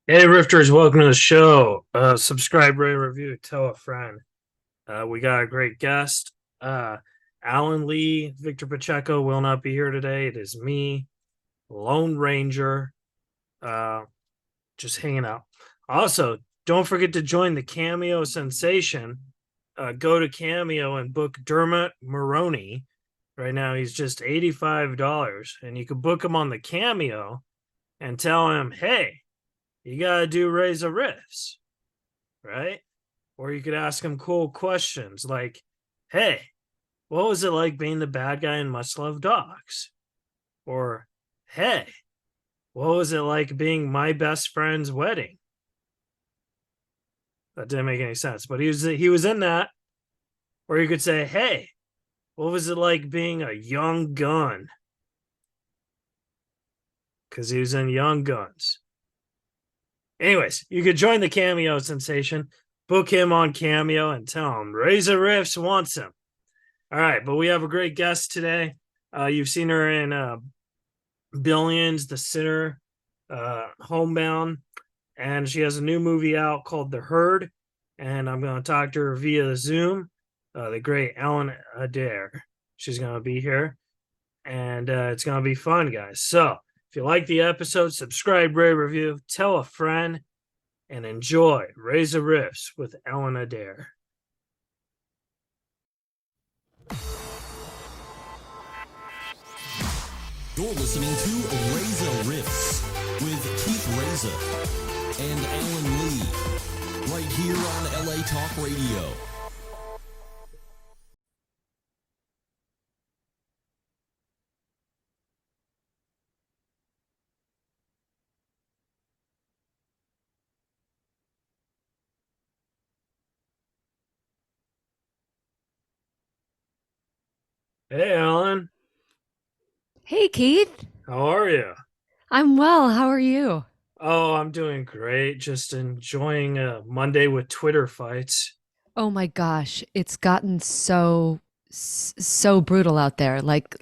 Hey, Rifters, welcome to the show. Subscribe, rate, review, tell a friend. We got a great guest. Uh, Alan Lee, Victor Pacheco will not be here today. It is me, Lone Ranger, uh, just hanging out. Also, don't forget to join the Cameo sensation. Go to Cameo and book Dermot Maroney. Right now, he's just $85, and you can book him on the Cameo and tell him, hey, you got to do Reza riffs, right? Or you could ask him cool questions like, hey, what was it like being the bad guy in Much Love Dogs? Or, hey, what was it like being my best friend's wedding? That didn't make any sense, but he was in that. Or you could say, hey, what was it like being a young gun? Because he was in Young Guns. Anyways, you could join the Cameo sensation, book him on Cameo, and tell him Razor Riffs wants him. All right, but we have a great guest today. You've seen her in Billions, The Sinner, Homebound, and she has a new movie out called The Herd. And I'm going to talk to her via Zoom. The great Ellen Adair. She's going to be here, and it's going to be fun, guys. So if you like the episode, subscribe, rate, review, tell a friend, and enjoy Razor Riffs with Ellen Adair. You're listening to Reza Riffs with Keith Reza and Alan Lee, right here on LA Talk Radio. Hey, Ellen. Hey, Keith. How are you? I'm well. How are you? Oh, I'm doing great. Just enjoying Monday with Twitter fights. Oh my gosh, it's gotten so brutal out there. Like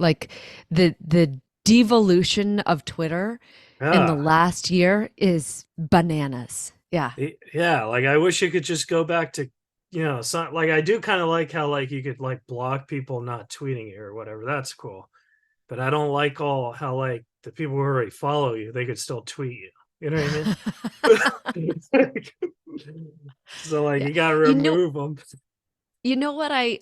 the devolution of Twitter in the Yeah. last year is bananas. Yeah. Yeah, like I wish you could just go back to, some like I do kind of like how like you could like block people not tweeting you or whatever. That's cool. But I don't like all how like the people who already follow you, they could still tweet you. You know what I mean? So like Yeah. you gotta You know remove them. you know what I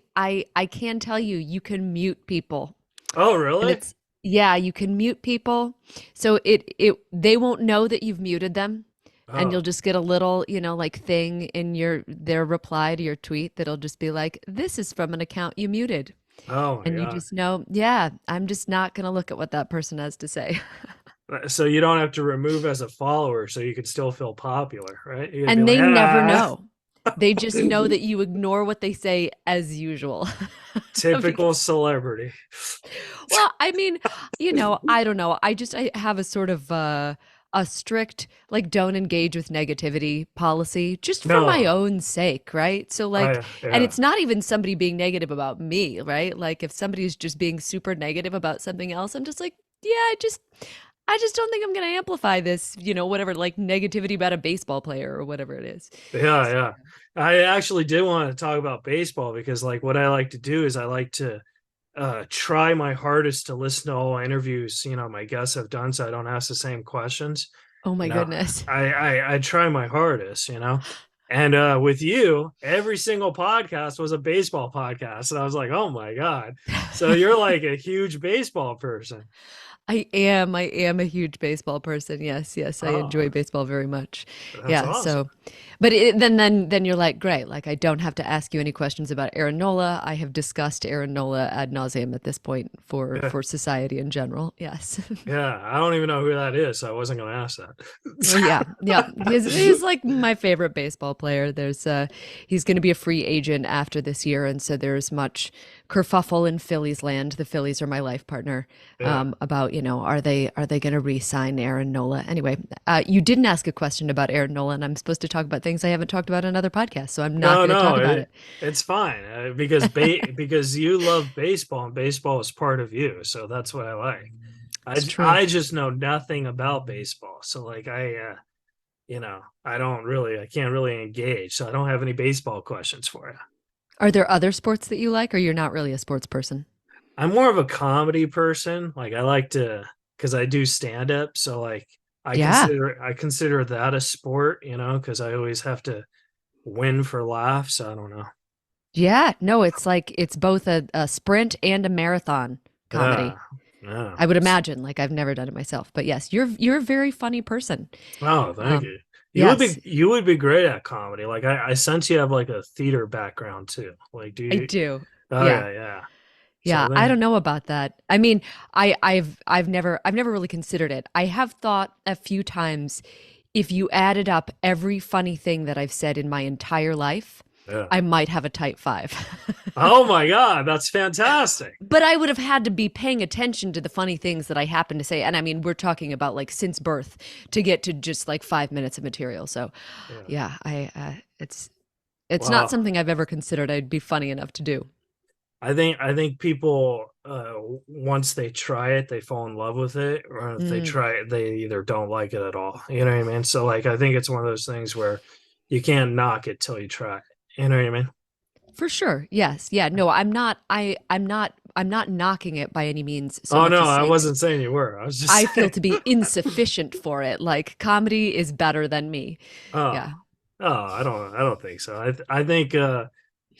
can tell you, you can mute people. Oh, And really? it's yeah, you can mute people. So it they won't know that you've muted them. And Oh, you'll just get a little, like thing in their reply to your tweet that'll just be like, this is from an account you muted. oh my And you God. just know, yeah, I'm just not gonna look at what that person has to say. So you don't have to remove as a follower, so you could still feel popular, right? You could be And like, they never ah, know. They just know that you ignore what they say as usual. typical Because, celebrity. well, I mean, I don't know. I have a sort of a strict like don't engage with negativity policy just for my No, own sake, right? So like, and yeah. it's not even somebody being negative about me, right? Like if somebody's just being super negative about something else, I'm just like, yeah, I just don't think I'm going to amplify this, whatever, like negativity about a baseball player or whatever it is. Yeah, So, yeah. I actually did want to talk about baseball because like what I like to do is I like to try my hardest to listen to all interviews, my guests have done so I don't ask the same questions. oh You my know, goodness. I try my hardest. And with you, every single podcast was a baseball podcast. And I was like, oh my God. So you're like a huge baseball person. I am a huge baseball person. Yes, yes, I Oh, enjoy baseball very much. that's Yeah, awesome. so but then you're like, great, like I don't have to ask you any questions about Aaron Nola. I have discussed Aaron Nola ad nauseum at this point for Yeah. for society in general. Yes. Yeah. I don't even know who that is. So I wasn't going to ask Oh yeah, yeah. He's that. like my favorite baseball player. He's going to be a free agent after this year, and so there's much kerfuffle in Phillies land. The Phillies are my life partner. Yeah. About are they going to re-sign Aaron Nola? Anyway, you didn't ask a question about Aaron Nola, and I'm supposed to talk about things I haven't talked about in other podcasts, so I'm not No, going to no, talk about it. it's fine because because you love baseball and baseball is part of you. So that's what I like. It's true. I just know nothing about baseball. So like I can't really engage. So I don't have any baseball questions for you. Are there other sports that you like, or you're not really a sports person? I'm more of a comedy person. Like I like to, because I do stand up. So like Yeah. I consider that a sport, because I always have to win for laughs. I don't know. Yeah. No, it's like it's both a sprint and a marathon Yeah. comedy. Yeah. I would imagine, like I've never done it myself. But yes, you're a very funny person. Oh, thank Um, you. yes, You would be great at comedy. Like I sense you have like a theater background too. Like do I you do. Oh Yeah. yeah, yeah. So Yeah, I I think don't know about that. I mean, I've never really considered it. I have thought a few times if you added up every funny thing that I've said in my entire life, yeah. I might have a type 5. Oh my God, that's fantastic. But I would have had to be paying attention to the funny things that I happen to say. And I mean, we're talking about like since birth to get to just like 5 minutes of material. So, Yeah. yeah, it's not Well, something I've ever considered I'd be funny enough to do. I think people once they try it, they fall in love with it, or if they Mm. try it, they either don't like it at all. You know what I mean? So like I think it's one of those things where you can't knock it till you try it. You know what I mean? For sure. Yes. Yeah. No, I'm not knocking it by any means so Oh much no, as I saying wasn't saying you were. I was just I feel saying. to be insufficient for it. Like comedy is better than me. Oh, Yeah. I don't think so. I think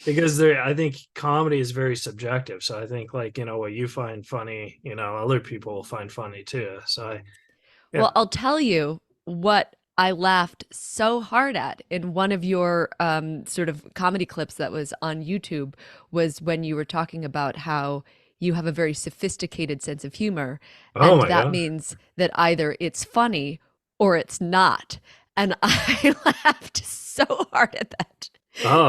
because I think comedy is very subjective. So I think like, what you find funny, other people will find funny too. So Well, yeah. I'll tell you what I laughed so hard at in one of your sort of comedy clips that was on YouTube was when you were talking about how you have a very sophisticated sense of humor, Oh and my that God. means that either it's funny or it's not. And I laughed so hard at that.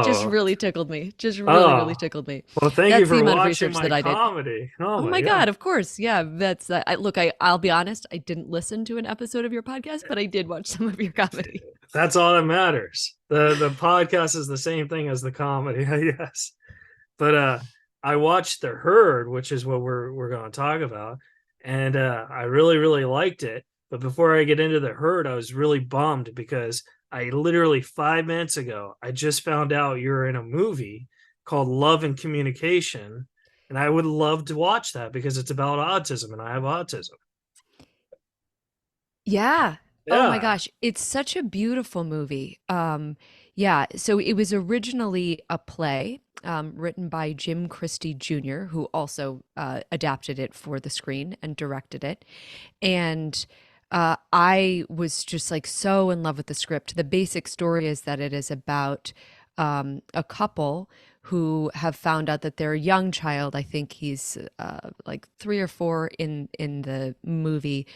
Just Oh, really tickled me. Just really, really oh, tickled me. well, thank you That's the for amount of watching research my that I did. comedy. Oh Oh my my God. God, of course. Yeah, that's look, I'll be honest, I didn't listen to an episode of your podcast, but I did watch some of your comedy. That's all that matters. The podcast is the same thing as the comedy, I guess. But I watched The Herd, which is what we're going to talk about, and I really really liked it. But before I get into The Herd, I was really bummed because I literally 5 minutes ago I just found out you're in a movie called Love and Communication, and I would love to watch that because it's about autism and I have autism. Yeah. Oh my Yeah. gosh, it's such a beautiful movie. Yeah, so it was originally a play written by Jim Christie Jr., who also adapted it for the screen and directed it. And I was just like so in love with the script. The basic story is that it is about a couple who have found out that their young child, I think he's like 3 or 4 in the movie,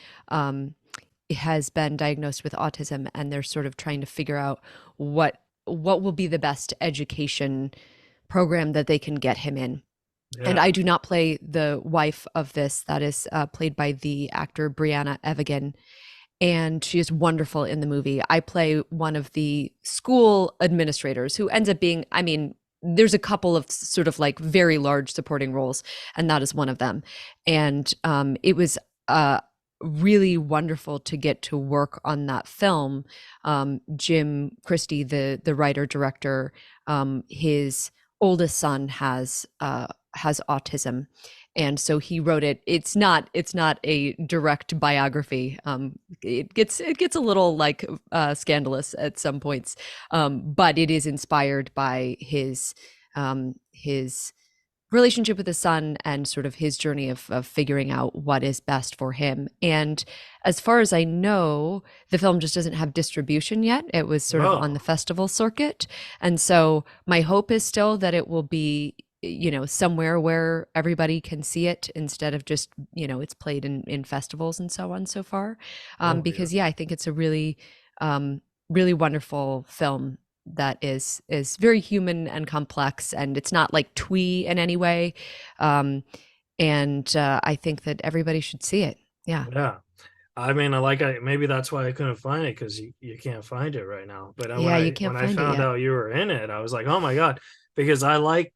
has been diagnosed with autism, and they're sort of trying to figure out what will be the best education program that they can get him in. And Yeah. I do not play the wife of this. That is played by the actor Brianna Evigan, and she is wonderful in the movie. I play one of the school administrators who ends up being, I mean, there's a couple of sort of like very large supporting roles, and that is one of them. And it was really wonderful to get to work on that film. Jim Christie, the writer director, his oldest son has autism, and so he wrote it. It's not a direct biography. It gets a little like scandalous at some points, but it is inspired by his relationship with his son and sort of his journey of figuring out what is best for him. And as far as I know, the film just doesn't have distribution yet. It was sort of on the Oh, festival circuit. And so my hope is still that it will be, somewhere where everybody can see it instead of just, it's played in festivals and so on so far. oh yeah. Because yeah, I think it's a really, really wonderful film that is very human and complex, and it's not like twee in any way. And I think that everybody should see it. Yeah. Yeah. I mean, I maybe that's why I couldn't find it because you can't find it right now. But when Yeah, you when can't I find it found yet. out you were in it, I was like, oh my God, because I like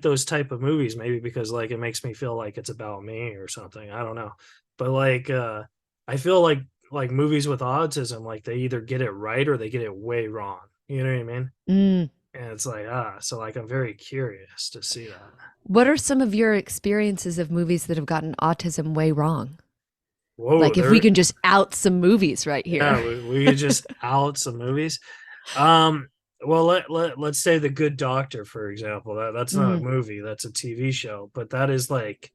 those type of movies, maybe because like it makes me feel like it's about me or something. I don't know. But like I feel like like movies with autism, like they either get it right or they get it way wrong. You know what I mean? Mm. And it's like, so like I'm very curious to see that. What are some of your experiences of movies that have gotten autism way wrong? Whoa, Like if we there, can just out some movies right yeah, here. we could just out some movies. Um, well, let's say The Good Doctor, for example. That's not a Mm. movie, that's a TV show, but that is like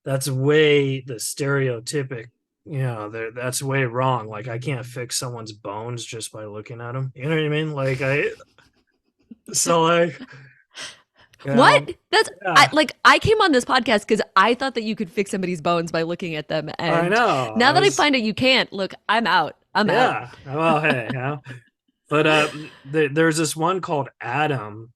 that's way the stereotypic, that's way wrong. Like I can't fix someone's bones just by looking at them. You know what I mean? Like so like, What? That's I yeah, like I came on this podcast because I thought that you could fix somebody's bones by looking at them. I And know. now that I find out you can't, look, I'm out. I'm out. Yeah. Well, hey, but there's this one called Adam.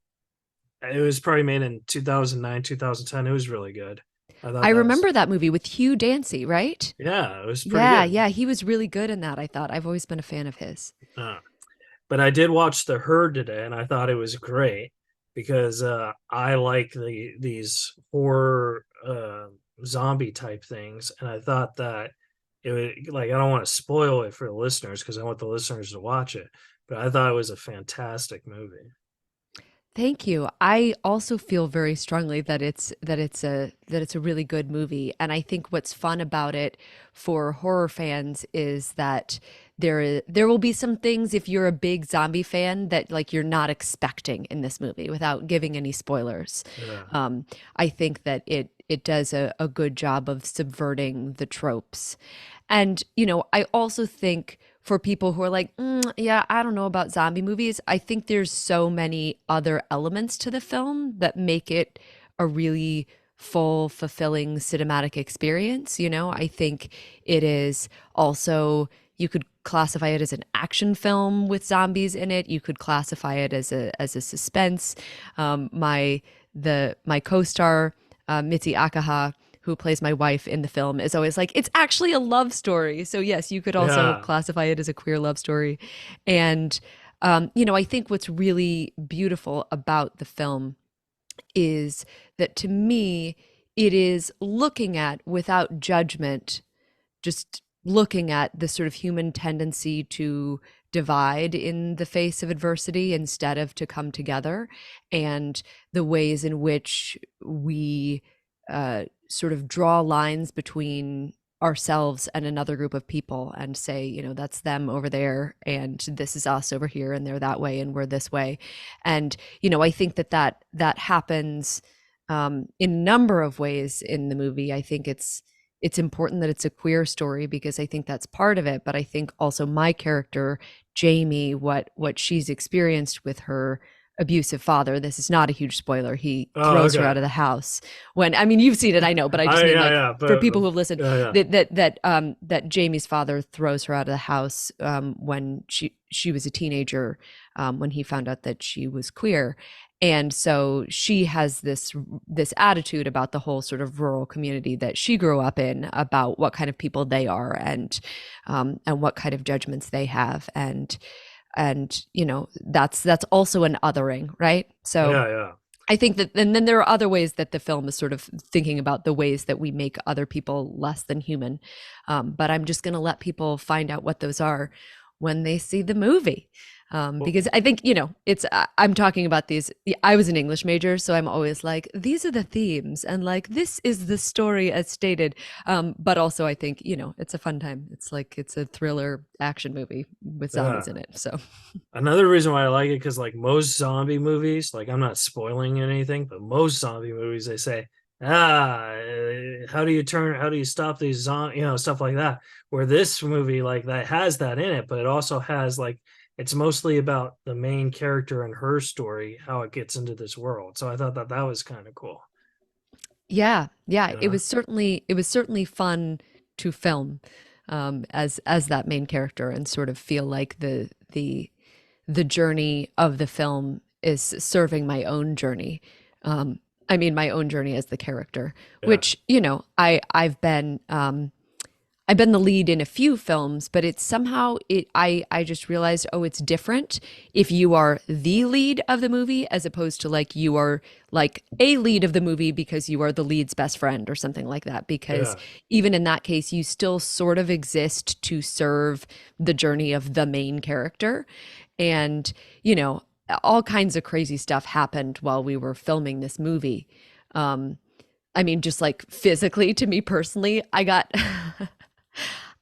It was probably made in 2009, 2010. It was really good. I thought I that was, remember that movie with Hugh Dancy, right? yeah, it was pretty Yeah, good. yeah, he was really good in that, I thought. I've always been a fan of his. Uh, but I did watch The Herd today, and I thought it was great because I like these horror zombie type things, and I thought that it would, like, I don't want to spoil it for the listeners because I want the listeners to watch it, but I thought it was a fantastic movie. Thank you. I also feel very strongly that it's a really good movie, and I think what's fun about it for horror fans is that there will be some things if you're a big zombie fan that like you're not expecting in this movie without giving any spoilers. Yeah. I think that it does a good job of subverting the tropes. And, I also think for people who are like, yeah, I don't know about zombie movies, I think there's so many other elements to the film that make it a really full, fulfilling cinematic experience. I think it is also, you could classify it as an action film with zombies in it. You could classify it as a suspense. My co-star, Mitzi Akaha, who plays my wife in the film, is always like, it's actually a love story. So yes, you could also Yeah. classify it as a queer love story. And I think what's really beautiful about the film is that to me, it is looking at without judgment, just looking at the sort of human tendency to divide in the face of adversity instead of to come together, and the ways in which we sort of draw lines between ourselves and another group of people and say, that's them over there and this is us over here, and they're that way and we're this way. And I think that happens in a number of ways in the movie. I think it's important that it's a queer story because I think that's part of it, but I think also my character Jamie, what she's experienced with her abusive father. This is not a huge spoiler. He Oh, throws her okay. out of the house when, I mean, you've seen it, I know, but I just mean Yeah, like yeah, for but people who've listened, yeah, yeah. that Jamie's father throws her out of the house when she was a teenager, when he found out that she was queer. And so she has this attitude about the whole sort of rural community that she grew up in, about what kind of people they are, and what kind of judgments they have. And that's also an othering, right? So Yeah, yeah. I think that, and then there are other ways that the film is sort of thinking about the ways that we make other people less than human. But I'm just going to let people find out what those are when they see the movie. Well, Because I think, I'm talking about these. I was an English major, so I'm always like, these are the themes, and like, this is the story as stated. But also, I think, it's a fun time. It's like, it's a thriller action movie with zombies yeah. in it. So, Another reason why I like it, because like most zombie movies, like I'm not spoiling anything, but most zombie movies they say, how do you stop these stuff like that. Where this movie, like, that has that in it, but it also has like, it's mostly about the main character and her story, how it gets into this world. So I thought that was kind of cool. yeah, yeah, You it know? was certainly fun to film as that main character, and sort of feel like the journey of the film is serving my own journey. I mean, my own journey as the character, Yeah. which, I've been I've been the lead in a few films, but it's somehow I just realized, oh, it's different if you are the lead of the movie as opposed to like you are like a lead of the movie because you are the lead's best friend or something like that. Because Yeah. even in that case, you still sort of exist to serve the journey of the main character. And, you know, all kinds of crazy stuff happened while we were filming this movie. Um, I mean, just like physically to me personally, I got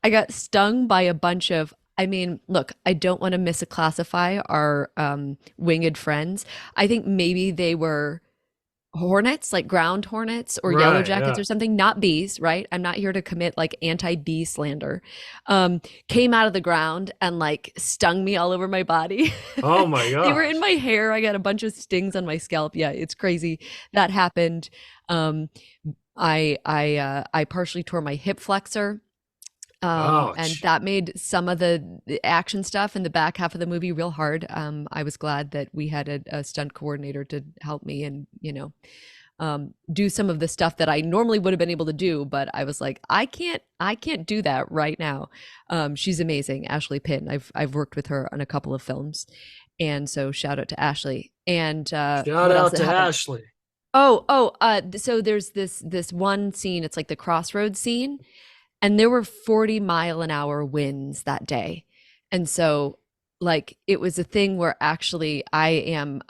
I got stung by a bunch of, I mean, look, I don't want to misclassify our winged friends. I think maybe they were hornets, like ground hornets or yellow Right. jackets Yeah. or something, not bees, right? I'm not here to commit like anti-bee slander. Came out of the ground and like stung me all over my body. Oh my They were in gosh. my hair. I got a bunch of stings on my scalp. Yeah, it's crazy. That happened. Um, I partially tore my hip flexor. And Ouch. that made some of the action stuff in the back half of the movie real hard. I was glad that we had a stunt coordinator to help me and, you know, do some of the stuff that I normally would have been able to do, but I was like, I can't do that right now. She's amazing, Ashley Pinn. I've worked with her on a couple of films, and so shout out to Ashley. And Shout what else out that to happened? Ashley. So there's this one scene. It's like the crossroads scene, and there were 40-mile-an-hour winds that day. And so like it was a thing where actually I am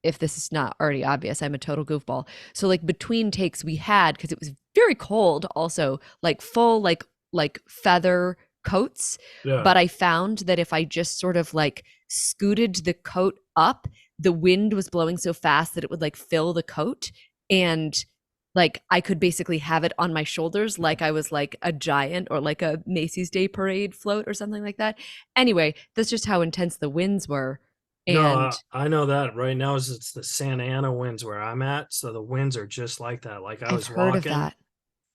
if this is not already obvious, I'm a total goofball. So like between takes we had, because it was very cold also, like full like feather coats. Yeah. But I found that if I just sort of like scooted the coat up, the wind was blowing so fast that it would like fill the coat, and like I could basically have it on my shoulders like I was like a giant or like a Macy's Day Parade float or something like that. Anyway, that's just how intense the winds were. No, And I know that right now is it's the Santa Ana winds where I'm at, so the winds are just like that. Like I I've was heard of walking, that.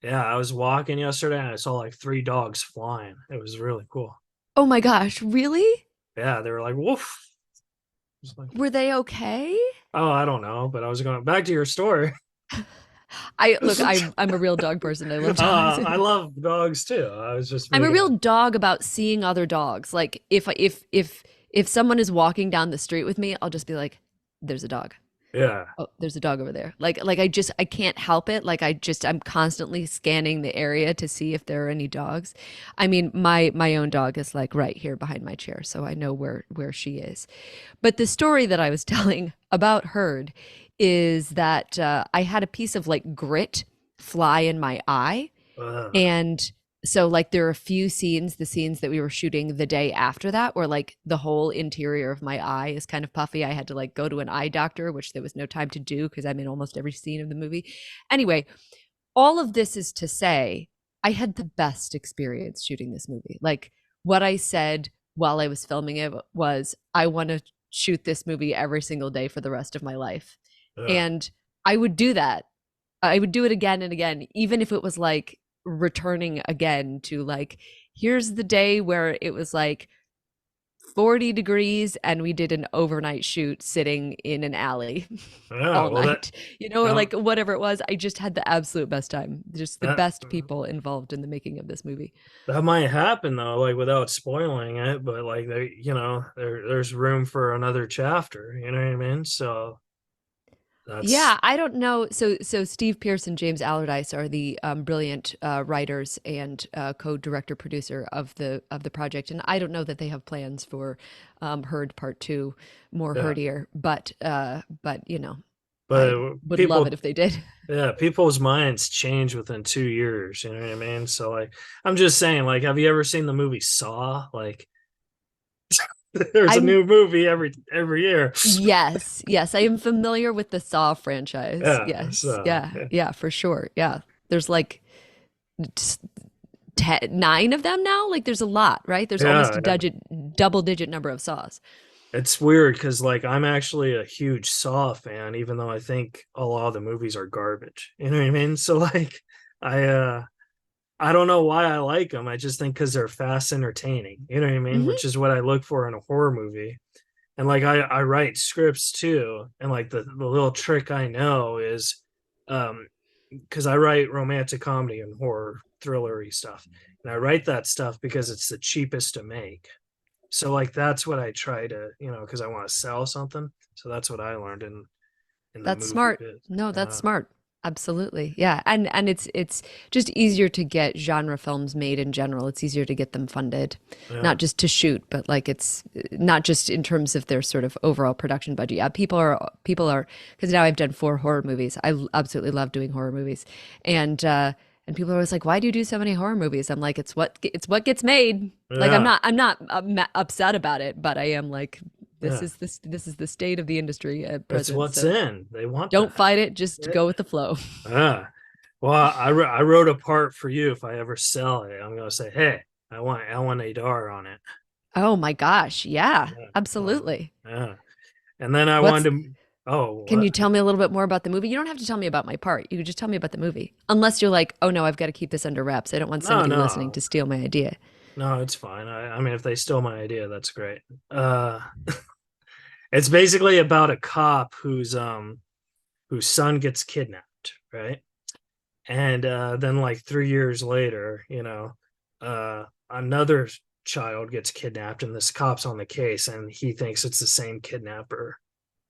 yeah, I was walking yesterday and I saw like three dogs flying. It was really cool. Oh my gosh, really? Yeah, they were like woof. Just like, Were they okay? oh, I don't know, but I was going back to your story. I look, I'm a real dog person. I love dogs. I love dogs too. I was just I'm a making real a dog about seeing other dogs. Like if someone is walking down the street with me, I'll just be like, there's a dog. yeah. Oh, there's a dog over there. Like I can't help it. Like I'm constantly scanning the area to see if there are any dogs. I mean, my own dog is like right here behind my chair, so I know where she is. But the story that I was telling about Herd is that I had a piece of like grit fly in my eye, Uh, and so like there are a few scenes, the scenes that we were shooting the day after that, where like the whole interior of my eye is kind of puffy. I had to like go to an eye doctor, which there was no time to do because I'm in almost every scene of the movie. Anyway, all of this is to say I had the best experience shooting this movie. Like what I said while I was filming it was, I want to shoot this movie every single day for the rest of my life. uh, And I would do that. I would do it again and again, even if it was like returning again to like, here's the day where it was like 40 degrees and we did an overnight shoot sitting in an alley yeah. all Well, that night, you know, or um, like whatever it was. I just had the absolute best time. Just the that best people involved in the making of this movie. that might happen though, like without spoiling it, but like there's room for another chapter. You know what I mean? So that's Yeah, I don't know. So Steve Pierce and James Allardyce are the brilliant writers and co-director producer of the project, and I don't know that they have plans for Herd Part Two, more yeah. herdier, but you know, I But would love it people, if they did. yeah, people's minds change within 2 years. You know what I mean? So like, I'm just saying, like, have you ever seen the movie Saw? Like, there's a I'm new movie every year. yes, I am familiar with the Saw franchise. Yeah. Yes, So yeah, yeah. yeah, for sure. Yeah, there's like 9 of them now. Like there's a lot, right? There's almost Yeah, a double digit number of Saws. it's weird because like I'm actually a huge Saw fan, even though I think a lot of the movies are garbage. You know what I mean? So like I uh I don't know why I like them. I just think because they're fast entertaining. You know what I mean? Hmm. Which is what I look for in a horror movie. And like I write scripts too. And like the little trick I know is um because I write romantic comedy and horror thrillery stuff, and I write that stuff because it's the cheapest to make. So like that's what I try to, because I want to sell something. So that's what I learned in the That's movie smart. biz. No, that's smart. Absolutely. Yeah. And it's just easier to get genre films made in general. It's easier to get them funded, Yeah, not just to shoot, but like it's not just in terms of their sort of overall production budget. Yeah, people are because now I've done 4 horror movies. Absolutely love doing horror movies. And people are always like, "Why do you do so many horror movies?" I'm like, "It's what gets made." Like yeah, I'm not upset about it, but I am like yeah. this is the state of the industry at It's present. what's So in. They want don't that. fight it, just go with the flow. Yeah. Well, I wrote a part for you. If I ever sell it, I'm gonna say, hey, I want Ellen Adar on it. Oh my gosh. Yeah, Yeah. absolutely. Yeah. And then I What's wanted to. Oh, Can you what? tell me a little bit more about the movie? You don't have to tell me about my part. You could just tell me about the movie. Unless you're like, "Oh no, I've got to keep this under wraps. I don't want No, somebody listening no, to steal my idea." no. It's fine. I mean, if they steal my idea, that's great. Uh, it's basically about a cop whose son gets kidnapped, right? And then like 3 years later, another child gets kidnapped, and this cop's on the case, and he thinks it's the same kidnapper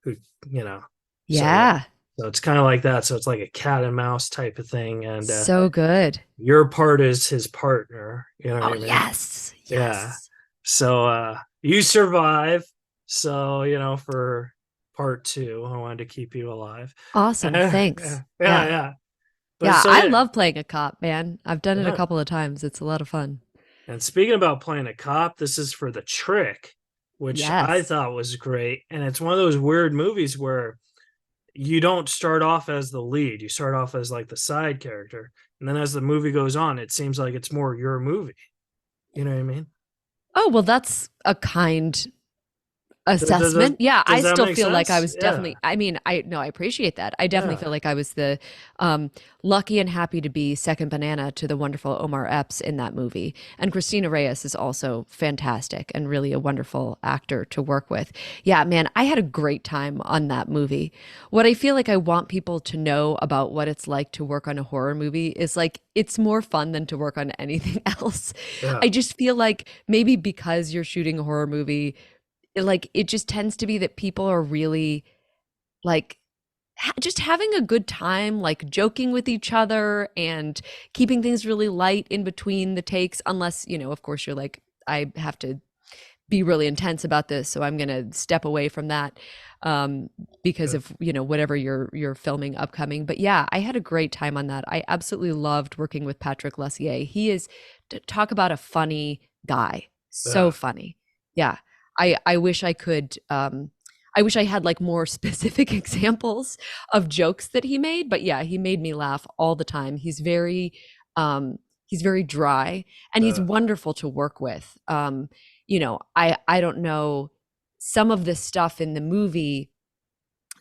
who, you know. So yeah, Yeah. so it's kind of like that. So it's like a cat and mouse type of thing, and So good. your part is his partner. You know what Oh, I mean? yes. Yeah. Yes. So you survive. So for part two, I wanted to keep you alive. Awesome. Yeah, Thanks. yeah, Yeah. yeah. But Yeah, so I yeah, love playing a cop, man. I've done it a yeah. couple of times. It's a lot of fun. And speaking about playing a cop, this is for The Trick, which I Yes. thought was great. And it's one of those weird movies where you don't start off as the lead, you start off as like the side character. And then as the movie goes on, it seems like it's more your movie. You know what I mean? Oh, well, that's a kind Does assessment. that, Yeah, I does that still make feel like I sense? was Yeah. definitely, I mean, I no, I appreciate that. I definitely Yeah. feel like I was the lucky and happy to be second banana to the wonderful Omar Epps in that movie. And Christina Reyes is also fantastic and really a wonderful actor to work with. Yeah, man, I had a great time on that movie. What I feel like I want people to know about what it's like to work on a horror movie is like it's more fun than to work on anything else. Yeah. I just feel like maybe because you're shooting a horror movie like it just tends to be that people are really like just having a good time, like joking with each other and keeping things really light in between the takes, unless, of course, you're like, I have to be really intense about this, so I'm going to step away from that because Yeah. of whatever you're filming upcoming. But yeah, I had a great time on that. I absolutely loved working with Patrick Lussier. He is talk about a funny guy, so Yeah. funny. Yeah, I wish I could. I wish I had like more specific examples of jokes that he made, but yeah, he made me laugh all the time. He's very dry and he's Yeah. wonderful to work with. I don't know some of the stuff in the movie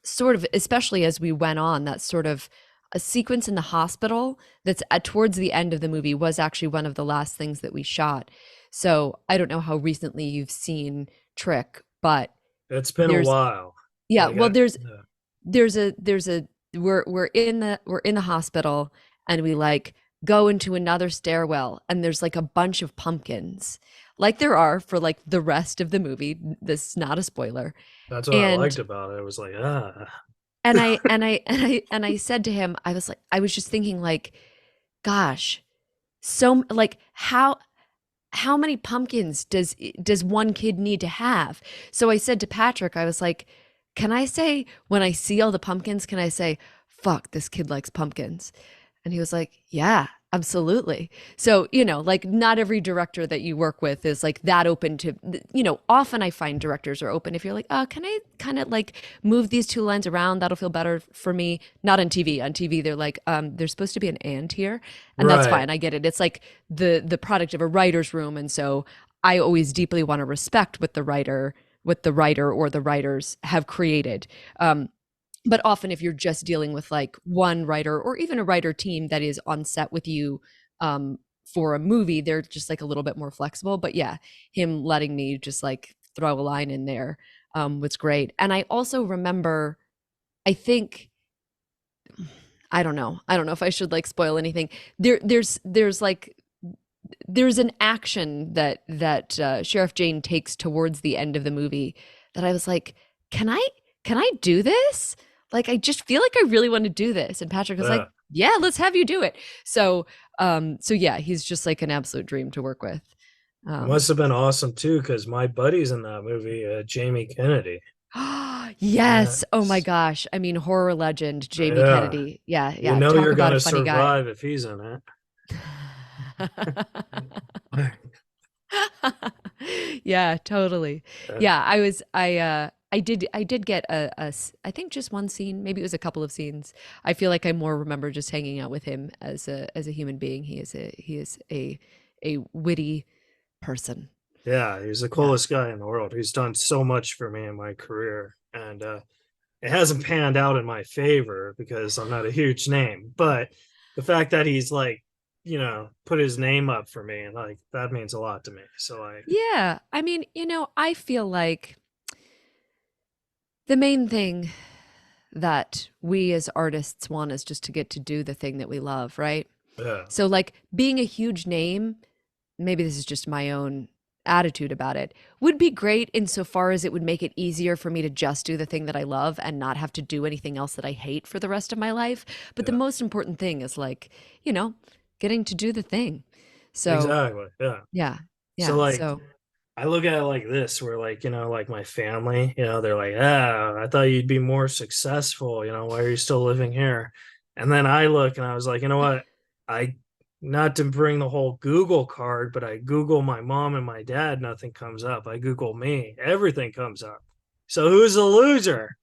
sort of especially as we went on that sort of a sequence in the hospital that's towards the end of the movie was actually one of the last things that we shot. So I don't know how recently you've seen Trick, but It's been a there's while. yeah, Like well I, there's a we're in the hospital and we like go into another stairwell and there's like a bunch of pumpkins like there are for like the rest of the movie. This is not a spoiler. that's what I liked And about it. It was like, ah. and I said to him, I was just thinking like, gosh, so like how many pumpkins does one kid need to have? So I said to Patrick, I was like, can I say when I see all the pumpkins, can I say, fuck, this kid likes pumpkins? And he was like, yeah, absolutely. So, like not every director that you work with is like that open to, often I find directors are open if you're like, oh, can I kind of like move these two lines around? That'll feel better for me. Not on TV. On TV, they're like, there's supposed to be an and here. And that's Right. fine. I get it. It's like the product of a writer's room. And so I always deeply want to respect what the writer or the writers have created. But often if you're just dealing with like one writer or even a writer team that is on set with you for a movie, they're just like a little bit more flexible. But yeah, him letting me just like throw a line in there was great. And I also remember, I think I don't know. I don't know if I should like spoil anything. There's like there's an action that Sheriff Jane takes towards the end of the movie that I was like, can I can I do this? Like I just feel like I really want to do this. And Patrick was like, Yeah. yeah, let's have you do it. So yeah, he's just like an absolute dream to work with. It Um must have been awesome too, because my buddy's in that movie, Jamie Kennedy. yes. Oh my Yes. gosh. I mean, horror legend Jamie Yeah. Kennedy. Yeah, You yeah. know Talk you're about a gonna funny guy. survive if he's in it. Yeah, totally. Yeah. Yeah, I did get I think just one scene, maybe it was a couple of scenes. I feel like I more remember just hanging out with him as a human being. He is a witty person. Yeah, he's the Yeah. coolest guy in the world. He's done so much for me in my career. And it hasn't panned out in my favor because I'm not a huge name. But the fact that he's like, put his name up for me, like that means a lot to me. So like, Yeah, I mean, I feel like the main thing that we as artists want is just to get to do the thing that we love, right? yeah, So like being a huge name, maybe this is just my own attitude about it, would be great insofar as it would make it easier for me to just do the thing that I love and not have to do anything else that I hate for the rest of my life. But the yeah, most important thing is like, you know, getting to do the thing. So, exactly. Yeah. yeah. So Yeah. like So, I look at it like this, where like, like my family, they're like, ah, I thought you'd be more successful, why are you still living here? And then I look and I was like, you know what? I not to bring the whole Google card, but I Google my mom and my dad, nothing comes up. I Google me, everything comes up. So who's the loser?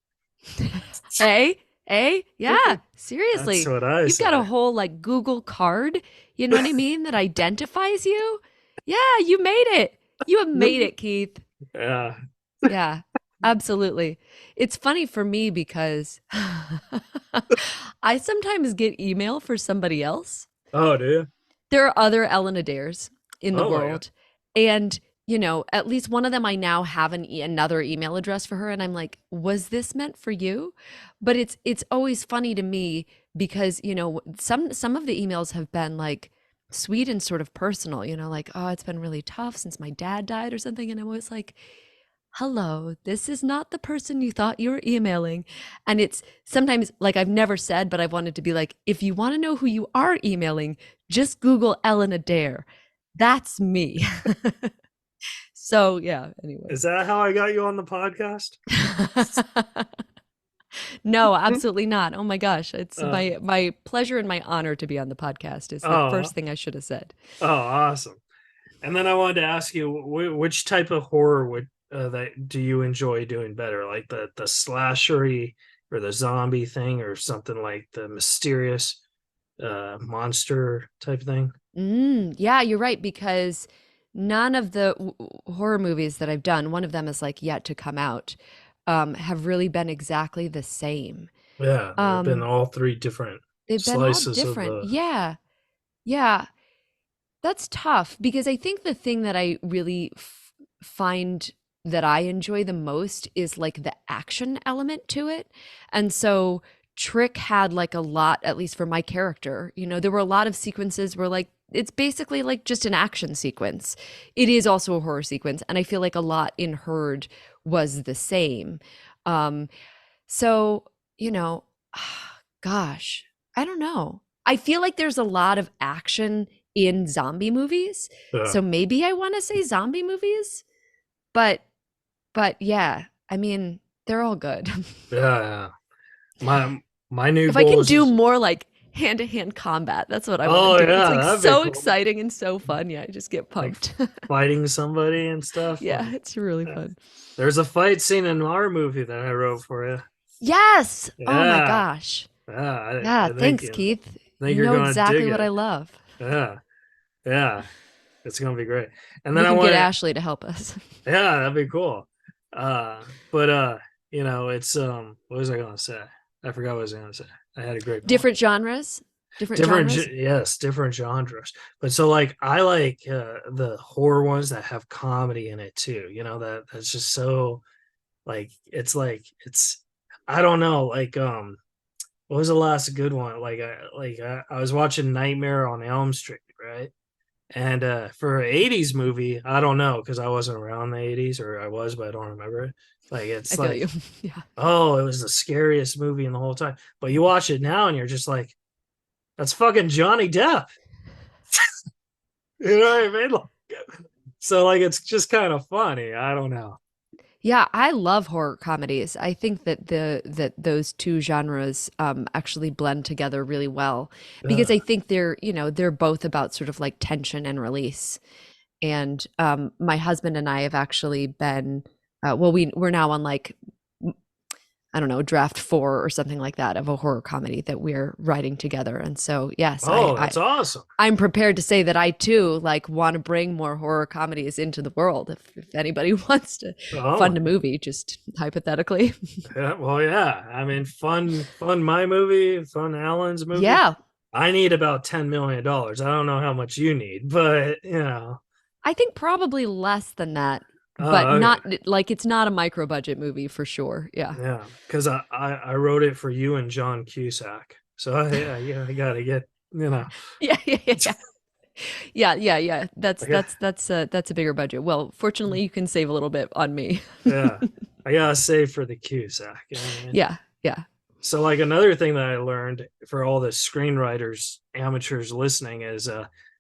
hey, hey, yeah, That's seriously. what I You've got a say. whole like Google card, you know what I mean, that identifies you. Yeah, you made it. You have made it, Keith. Yeah. Yeah, absolutely. It's funny for me because I sometimes get email for somebody else. Oh, dude. There are other Ellen Adairs in the Oh my God. world. And, at least one of them I now have another email address for her and I'm like, "Was this meant for you?" But it's always funny to me because, some of the emails have been like sweet and sort of personal, like, "Oh, it's been really tough since my dad died," or something, and I'm always like, hello, this is not the person you thought you were emailing. And it's sometimes like I've never said, but I've wanted to be like, if you want to know who you are emailing, just Google Ellen Adair. That's me. So yeah, anyway. Is that how I got you on the podcast? No, absolutely not. Oh my gosh. It's Uh, my pleasure and my honor to be on the podcast is the oh, first thing I should have said. oh, awesome. And then I wanted to ask you, which type of horror would that do you enjoy doing better, like the slashery or the zombie thing, or something like the mysterious monster type thing? Yeah, you're right, because none of the horror movies that I've done, one of them is like yet to come out, have really been exactly the same. Yeah, there have been Um, all three different they've been all slices of different. the. Yeah, yeah, that's tough because I think the thing that I really find that I enjoy the most is like the action element to it. And so Trick had like a lot, at least for my character, there were a lot of sequences where like it's basically like just an action sequence. It is also a horror sequence. And I feel like a lot in Herd was the same. Um, so, you know, gosh, I don't know. I feel like there's a lot of action in zombie movies. Yeah, So maybe I want to say zombie movies, but yeah, I mean, they're all good. yeah, yeah. My new If I goal can do is. more like hand-to-hand combat, that's what I want to Oh do. It's yeah, like that'd be so cool. exciting and so fun. Yeah, I just get Like pumped. fighting somebody and stuff. Yeah, Like, it's really yeah. fun. There's a fight scene in our movie that I wrote for you. Yes. Oh my Yeah, gosh. yeah. Yeah, I think thanks, Keith. think You you're know gonna exactly dig what I it. love. Yeah, yeah. It's gonna be great. And then We I can get want, Ashley to help us. yeah, that'd be cool. But it's what was I gonna say? I forgot what I was gonna say. I had a great point. Different genres? Different genres? Yes, different genres. But so like I like the horror ones that have comedy in it too. That's just so like it's I don't know, like what was the last good one? I was watching Nightmare on Elm Street, right? And for an 80s movie, I don't know because I wasn't around the 80s, or I was, but I don't remember it. Like I it's feel you. like, Yeah. oh, it was the scariest movie in the whole time. But you watch it now and you're just like, that's fucking Johnny Depp. You know what I mean? So like it's just kind of funny. I don't know. Yeah, I love horror comedies. I think that those two genres actually blend together really well Yeah. because I think they're both about sort of like tension and release. And my husband and I have actually been well, we're now on like I don't know, draft 4 or something like that of a horror comedy that we're writing together. And so, yes, Oh, that's awesome. I'm prepared to say that I too like want to bring more horror comedies into the world. If anybody wants to Oh, fund a movie, just hypothetically. yeah. Well, yeah. I mean, fun my movie, fun Alan's movie. Yeah, I need about $10 million. I don't know how much you need, but you know. I think probably less than that, but Oh, okay. not like it's not a micro budget movie for sure. Yeah. Yeah, because I wrote it for you and John Cusack. So yeah, I gotta get, you know. Yeah, yeah, yeah, yeah. Yeah, yeah, yeah. I got, That's a bigger budget. Well, fortunately, you can save a little bit on me. yeah, I gotta save for the Cusack. You know what I mean? Yeah, yeah. So like another thing that I learned for all the screenwriters, amateurs listening is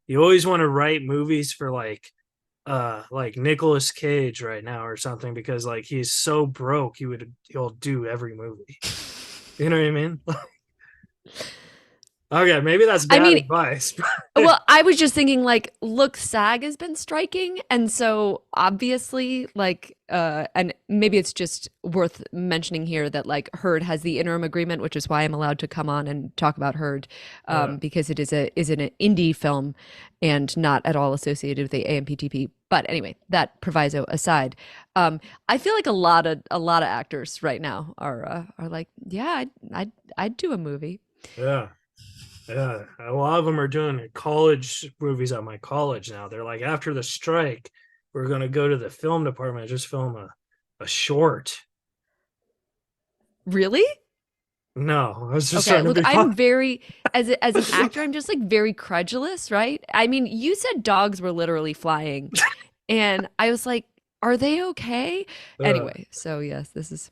you always want to write movies for like Nicolas Cage right now or something, because like he's so broke he'll do every movie. You know what I mean? Okay, maybe that's I bad mean, advice. well, I was just thinking like, look, SAG has been striking, and so obviously, like, and maybe it's just worth mentioning here that like Heard has the interim agreement, which is why I'm allowed to come on and talk about Heard, Yeah, because it is an indie film and not at all associated with the AMPTP. But anyway, that proviso aside, I feel like a lot of actors right now are like, yeah, I'd do a movie. yeah. Yeah, a lot of them are doing college movies at my college now. They're like, after the strike, we're gonna go to the film department and just film a short. Really? No, I was just Okay, trying to look, be I'm fun. very as an actor, I'm just like very credulous, right? I mean, you said dogs were literally flying, and I was like, are they okay? Uh, Anyway, so yes, this is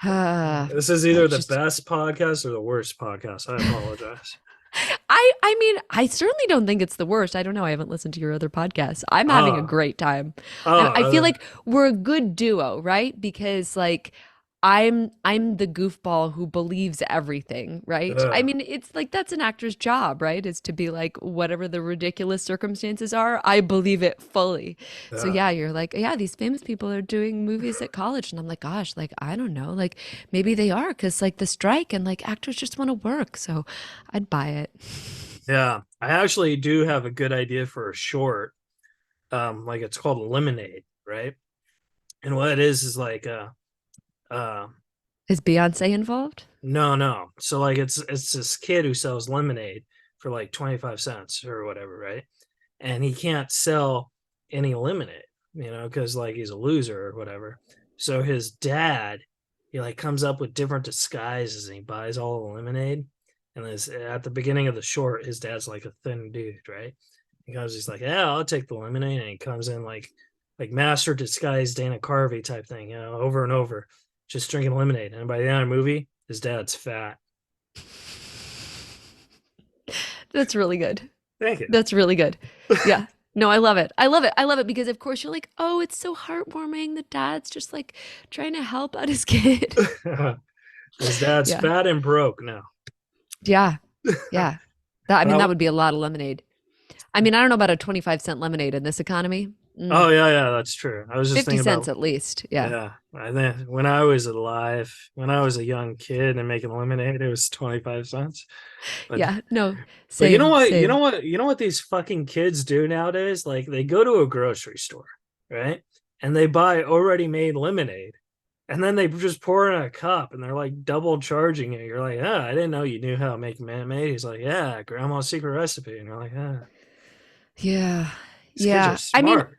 uh this is either the just best podcast or the worst podcast. I apologize. I mean, I certainly don't think it's the worst. I don't know. I haven't listened to your other podcasts. I'm having a Oh, great time. I feel oh, like we're a good duo, right? Because like I'm the goofball who believes everything, right? I uh, mean, it's like that's an actor's job, right? Is to be like whatever the ridiculous circumstances are, I believe it fully. So uh, yeah, you're like, yeah, these famous people are doing movies at college, and I'm like, gosh, like I don't know, like maybe they are because like the strike and like actors just want to work, so I'd buy it. yeah. I actually do have a good idea for a short. Like it's called Lemonade, right? And what it is like uh Is Beyonce involved? no, no. So like it's this kid who sells lemonade for like 25 cents or whatever, right? And he can't sell any lemonade, because like he's a loser or whatever. So his dad, he like comes up with different disguises and he buys all the lemonade. And this at the beginning of the short, his dad's like a thin dude, right? He's like, yeah, I'll take the lemonade, and he comes in like master disguise Dana Carvey type thing, over and over, just drinking lemonade. And by the end of the movie, his dad's fat. That's really good. Thank you. That's really good. Yeah. No, I love it. I love it. I love it because of course you're like, oh, it's so heartwarming. The dad's just like trying to help out his kid. His dad's Yeah. fat and broke now. Yeah. Yeah. I mean, that Well, would be a lot of lemonade. I mean, I don't know about a 25-cent lemonade in this economy. oh yeah, yeah, that's true. I was just 50 thinking cents about, at least. Yeah. yeah. I think when I was alive, when I was a young kid and making lemonade, it was 25 cents. But Yeah. No, but you know same, what? You know same. what? You know what these fucking kids do nowadays? Like they go to a grocery store, right? And they buy already made lemonade. And then they just pour it in a cup and they're like double charging it. You're like, I didn't know you knew how to make lemonade. He's like, yeah, grandma's secret recipe. And you're like, Yeah. these kids are Yeah. I mean, smart.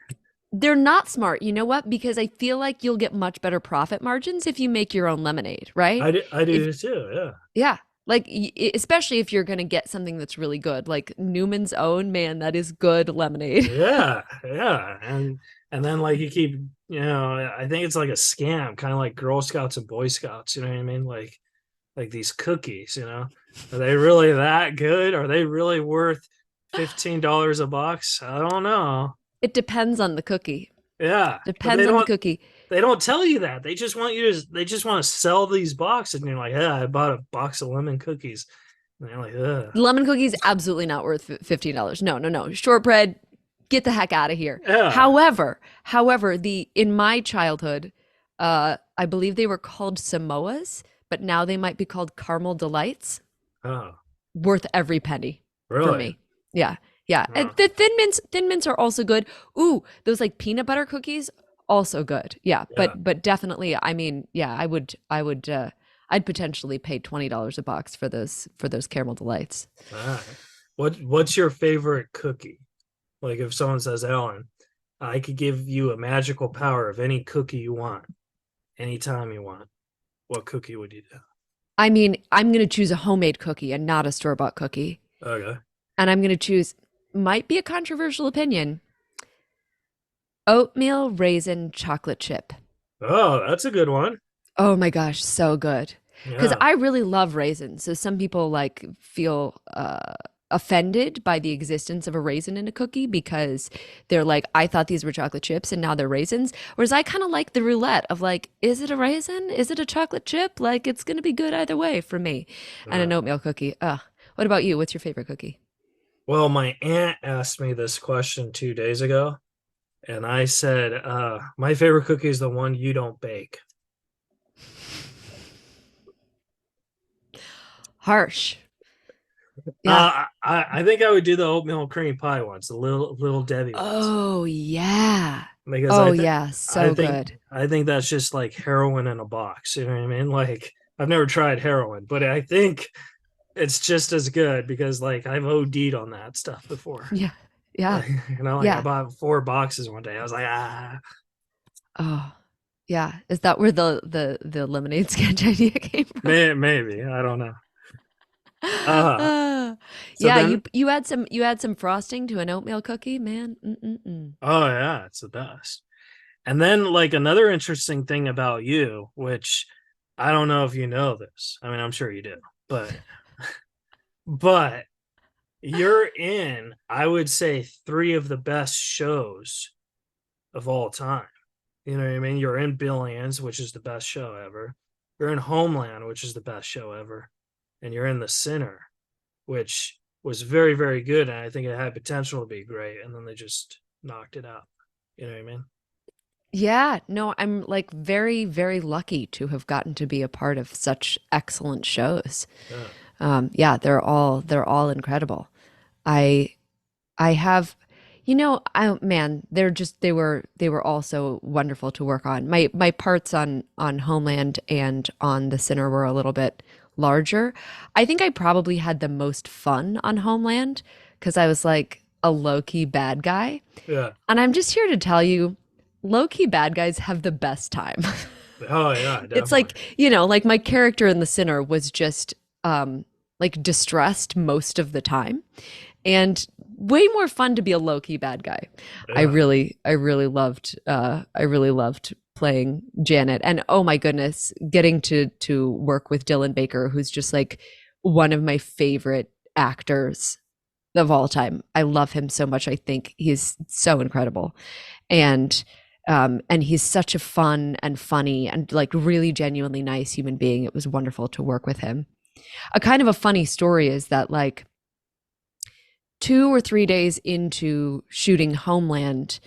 They're not smart. You know what? Because I feel like you'll get much better profit margins if you make your own lemonade, right? I If do too. Yeah. yeah, like especially if you're going to get something that's really good, like Newman's Own, man, that is good lemonade. Yeah, yeah, and then like you keep, I think it's like a scam, kind of like Girl Scouts and Boy Scouts. You know what I mean? Like these cookies. Are they really that good? Are they really worth $15 a box? I don't know. It depends on the cookie. Yeah, but Depends on the cookie. they don't tell you that. They just want you to they just want to sell these boxes, and you're like, yeah, I bought a box of lemon cookies, and they're like, ugh. Lemon cookies absolutely not worth $15. No, no, no. Shortbread, get the heck out of here. Yeah. However, the in my childhood, I believe they were called Samoas, but now they might be called Caramel Delights. Oh, Worth every penny for really? me. Yeah. Yeah. And Oh, the thin mints are also good. Ooh, those like peanut butter cookies, also good. Yeah. yeah. But definitely, I mean, yeah, I'd potentially pay $20 a box for those caramel delights. All right. What's your favorite cookie? Like if someone says, Alan, I could give you a magical power of any cookie you want, anytime you want. What cookie would you do? I mean, I'm gonna choose a homemade cookie and not a store-bought cookie. Okay. And I'm gonna choose, might be a controversial opinion, oatmeal raisin chocolate chip. Oh, that's a good one. Oh my gosh, so good. Because Yeah. I really love raisins. So some people like feel offended by the existence of a raisin in a cookie because they're like, I thought these were chocolate chips and now they're raisins. Whereas I kind of like the roulette of like, is it a raisin? Is it a chocolate chip? Like it's gonna be good either way for me. And Yeah. an oatmeal cookie. What about you? What's your favorite cookie? Well, my aunt asked me this question 2 days ago, and I said, my favorite cookie is the one you don't bake. Harsh. Yeah. I think I would do the oatmeal cream pie ones, the little Debbie ones, Oh yeah. because Oh yeah. I So think good. I think that's just like heroin in a box. You know what I mean? Like I've never tried heroin, but I think it's just as good because like I've OD'd on that stuff before. Yeah. Yeah. Like I Yeah. bought 4 boxes one day. I was like, Oh, yeah. Is that where the lemonade sketch idea came from? maybe I don't know. Uh, Uh, so yeah, then, you add some frosting to an oatmeal cookie, man. Mm-mm-mm. oh yeah, it's the best. And then like another interesting thing about you, which I don't know if you know this. I mean, I'm sure you do, but you're in, I would say, 3 of the best shows of all time. You know what I mean? You're in Billions, which is the best show ever. You're in Homeland, which is the best show ever. And you're in The Sinner, which was very, very good. And I think it had potential to be great. And then they just knocked it out. You know what I mean? Yeah, no, I'm like very, very lucky to have gotten to be a part of such excellent shows. Yeah. Yeah, they're all incredible. I I have, I man, they were all so wonderful to work on. My parts on Homeland and on The Sinner were a little bit larger. I think I probably had the most fun on Homeland because I was like a low-key bad guy. Yeah. And I'm just here to tell you, low-key bad guys have the best time. Oh, yeah, It's definitely. like, like my character in The Sinner was just like distressed most of the time and way more fun to be a low-key bad guy. Yeah. I really loved playing Janet. And oh my goodness, getting to work with Dylan Baker, who's just like one of my favorite actors of all time. I love him so much. I think he's so incredible. And he's such a fun and funny and like really genuinely nice human being. It was wonderful to work with him. A kind of a funny story is that like 2 or 3 days into shooting Homeland,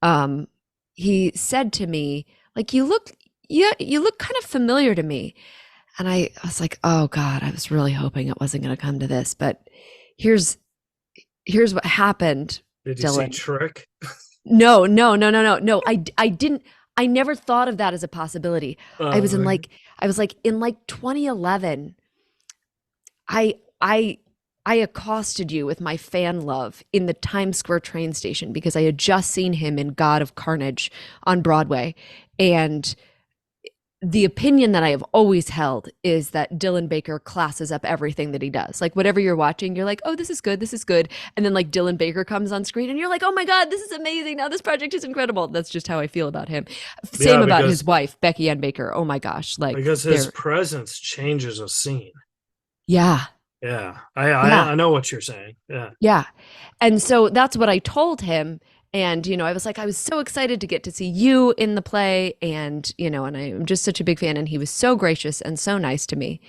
um, he said to me, like, you look kind of familiar to me. And I was like, oh God, I was really hoping it wasn't going to come to this. But here's what happened, Did you see Dylan. Trick? No, no, no, no, no, no. I didn't. I never thought of that as a possibility. I was in Uh, like, I was like in like 2011. I I accosted you with my fan love in the Times Square train station because I had just seen him in God of Carnage on Broadway. And the opinion that I have always held is that Dylan Baker classes up everything that he does. Like whatever you're watching, you're like, oh, this is good, this is good. And then like Dylan Baker comes on screen and you're like, oh my God, this is amazing. Now this project is incredible. That's just how I feel about him. Same Yeah, about his wife, Becky Ann Baker. Oh my gosh. Like because his they're, presence changes a scene. yeah, Yeah, I yeah. I know what you're saying. Yeah, Yeah. And so that's what I told him. And, I was like, I was so excited to get to see you in the play. And, and I'm just such a big fan. And he was so gracious and so nice to me.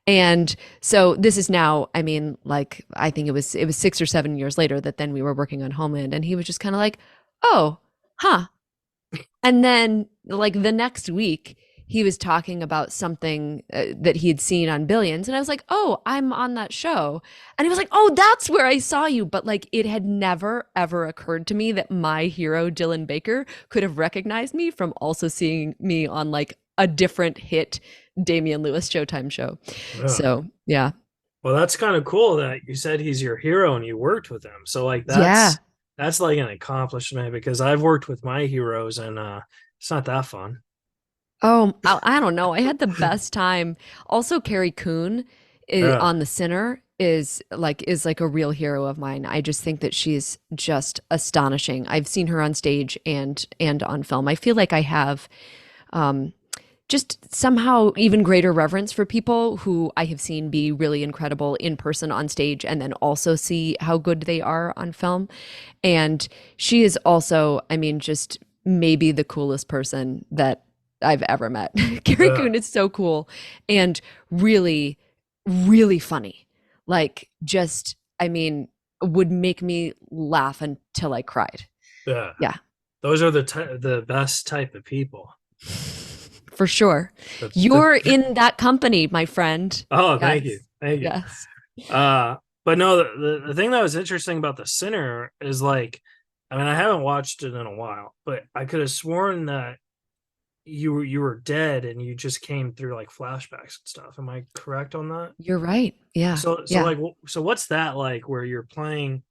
And so this is now, I mean, like, I think it was 6 or 7 years later that then we were working on Homeland. And he was just kind of like, oh, huh. And then, like, the next week, he was talking about something that he had seen on Billions. And I was like, oh, I'm on that show. And he was like, oh, that's where I saw you. But, like, it had never, ever occurred to me that my hero, Dylan Baker, could have recognized me from also seeing me on, like, a different hit Damian Lewis Showtime show. yeah. So, yeah. Well, that's kind of cool that you said he's your hero and you worked with him. So like Yeah. that's like an accomplishment because I've worked with my heroes and it's not that fun. Oh, I don't know. I had the best time. Also, Carrie Coon Yeah. on The Sinner is like a real hero of mine. I just think that she's just astonishing. I've seen her on stage and on film. I feel like I have um, just somehow even greater reverence for people who I have seen be really incredible in person on stage and then also see how good they are on film. And she is also, I mean, just maybe the coolest person that I've ever met. Carrie Yeah. Coon is so cool and really, really funny. Like, just, I mean, would make me laugh until I cried. Yeah. Yeah, Those are the best type of people. for sure. The You're in that company, my friend. Oh, thank you. Yes. Thank you. Yes. But no, the thing that was interesting about The Sinner is like, I mean, I haven't watched it in a while, but I could have sworn that you were dead and you just came through like flashbacks and stuff. Am I correct on that? You're right. Yeah. So Yeah. like so what's that like where you're playing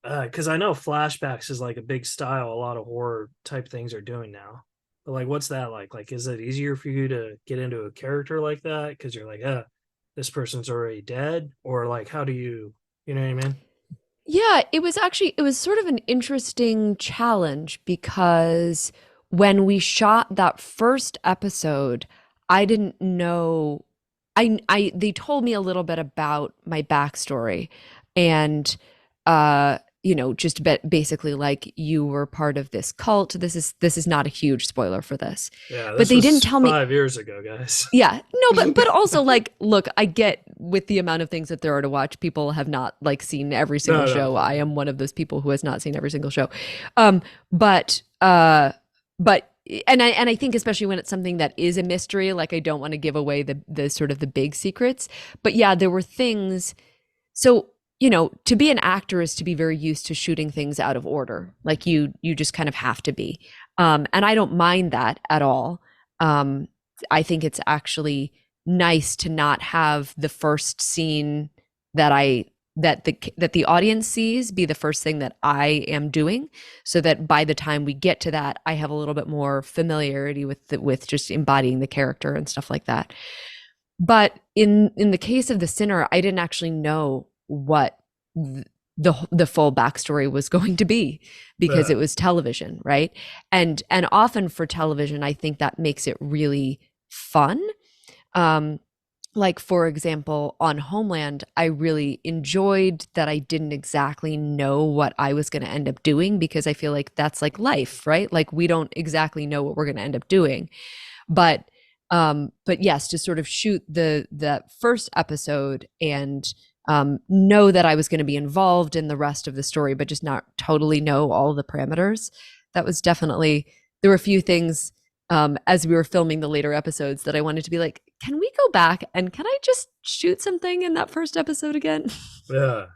because I know flashbacks is like a big style a lot of horror type things are doing now. But like what's that like? Like is it easier for you to get into a character like that because you're like, this person's already dead? Or like how do you know what I mean? Yeah, it was sort of an interesting challenge because when we shot that first episode, I didn't know I they told me a little bit about my backstory and just basically like you were part of this cult. This is not a huge spoiler for this. Yeah, But this they didn't was tell me 5 years ago, guys. yeah, no, but also like, look, I get with the amount of things that there are to watch, people have not like seen every single No, no. show. I am one of those people who has not seen every single show. Um, but but and I think especially when it's something that is a mystery, like I don't want to give away the sort of the big secrets. But yeah, there were things. So to be an actor is to be very used to shooting things out of order. Like you just kind of have to be. And I don't mind that at all. I think it's actually nice to not have the first scene that the audience sees be the first thing that I am doing, so that by the time we get to that, I have a little bit more familiarity with just embodying the character and stuff like that. But in the case of The Sinner, I didn't actually know what the full backstory was going to be because Yeah. it was television, right? And often for television, I think that makes it really fun. Like for example, on Homeland, I really enjoyed that I didn't exactly know what I was going to end up doing because I feel like that's like life, right? Like we don't exactly know what we're going to end up doing. But yes, to sort of shoot the first episode and know that I was going to be involved in the rest of the story, but just not totally know all the parameters. That was definitely, there were a few things as we were filming the later episodes that I wanted to be like, can we go back and can I just shoot something in that first episode again? Yeah.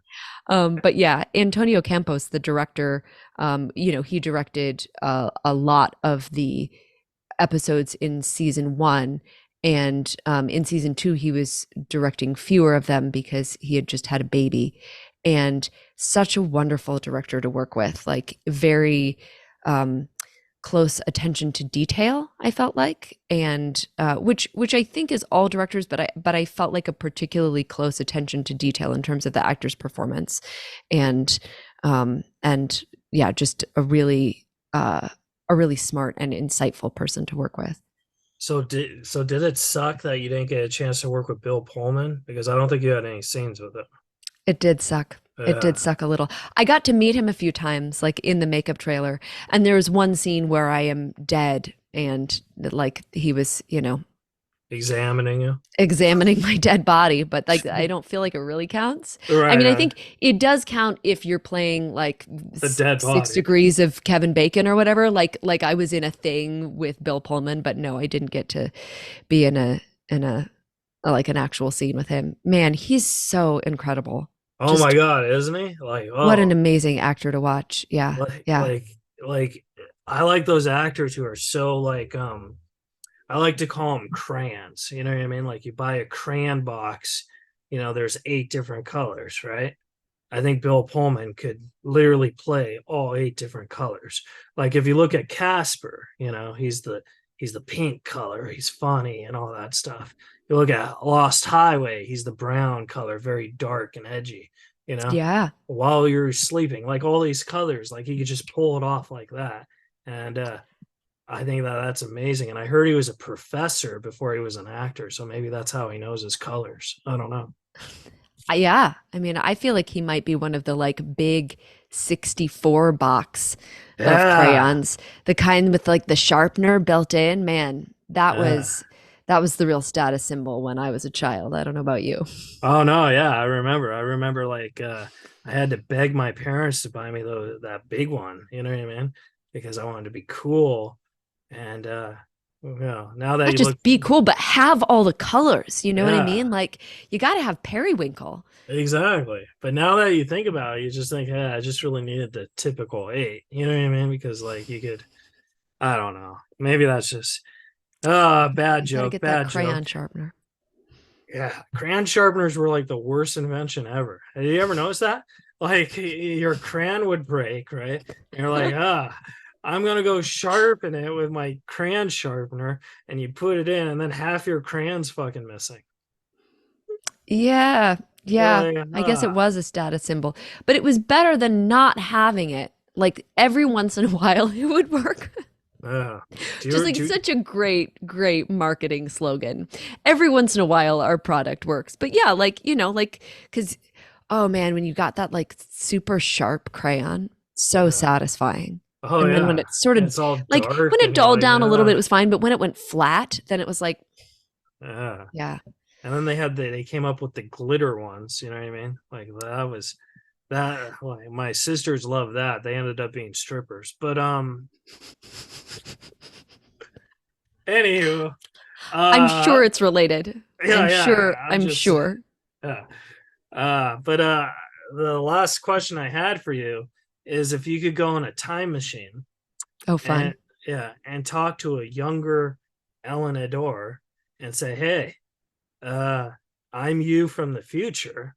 But yeah, Antonio Campos, the director, he directed a lot of the episodes in season one. And in season 2, he was directing fewer of them because he had just had a baby. And such a wonderful director to work with, like very close attention to detail, I felt like, and which I think is all directors, but I felt like a particularly close attention to detail in terms of the actor's performance, and yeah, just a really smart and insightful person to work with. So did it suck that you didn't get a chance to work with Bill Pullman? Because I don't think you had any scenes with him. It did suck. It did Yeah, suck a little. I got to meet him a few times, like in the makeup trailer. And there was one scene where I am dead and like he was, examining you. examining my dead body, but like I don't feel like it really counts. I Right, mean, I right. think it does count if you're playing like The dead six body. degrees of Kevin Bacon or whatever. Like I was in a thing with Bill Pullman, but no, I didn't get to be in a like an actual scene with him. Man, he's so incredible. Oh my Just God, isn't he? Like, what an oh, amazing actor to watch. Yeah. like, Yeah. like, like, I like those actors who are so like, I like to call them crayons. You know what I mean? Like you buy a crayon box, there's 8 different colors, right? I think Bill Pullman could literally play all 8 different colors. Like if you look at Casper, he's the pink color, he's funny and all that stuff. You look at Lost Highway, he's the brown color, very dark and edgy, you know, Yeah. while you're sleeping, like all these colors, like he could just pull it off like that. And I think that that's amazing. And I heard he was a professor before he was an actor, so maybe that's how he knows his colors. I don't know. Yeah. I mean, I feel like he might be one of the like big 64 box of Yeah. crayons, the kind with like the sharpener built in. Man, Yeah. that was the real status symbol when I was a child. I don't know about you. Oh no, yeah, I remember. I remember like I had to beg my parents to buy me that big one, you know what I mean? Because I wanted to be cool. And now that Not you look, just be cool, but have all the colors. You know what I yeah, mean? Like you got to have periwinkle. exactly. But now that you think about it, you just think, yeah, I just really needed the typical 8. You know what I mean? Because like you could, I don't know. Maybe that's just bad You got to joke, get that bad joke. crayon sharpener. Yeah, crayon sharpeners were like the worst invention ever. Have you ever noticed that? Like your crayon would break, right? And you're like, I'm gonna go sharpen it with my crayon sharpener, and you put it in, and then half your crayon's fucking missing. Yeah. You're Yeah. like, I guess it was a status symbol, but it was better than not having it. Like every once in a while it would work. uh. Do Just you like do? such a great marketing slogan. Every once in a while our product works. But yeah, like, like cuz oh man, when you got that like super sharp crayon, so Uh, satisfying. oh And then when yeah, it sort and of it's all like dark, when it and you're dulled like, down a little bit it was fine, but when it went flat, then it was like, uh. yeah. And then they came up with the glitter ones. You know what I mean? Like that was that. Like, my sisters love that. They ended up being strippers. But anywho, I'm uh, sure it's related. yeah, yeah. I'm I'm just sure. yeah. But the last question I had for you is if you could go in a time machine Oh, and fun. yeah, and talk to a younger Ellen Ador and say, hey, uh, I'm you from the future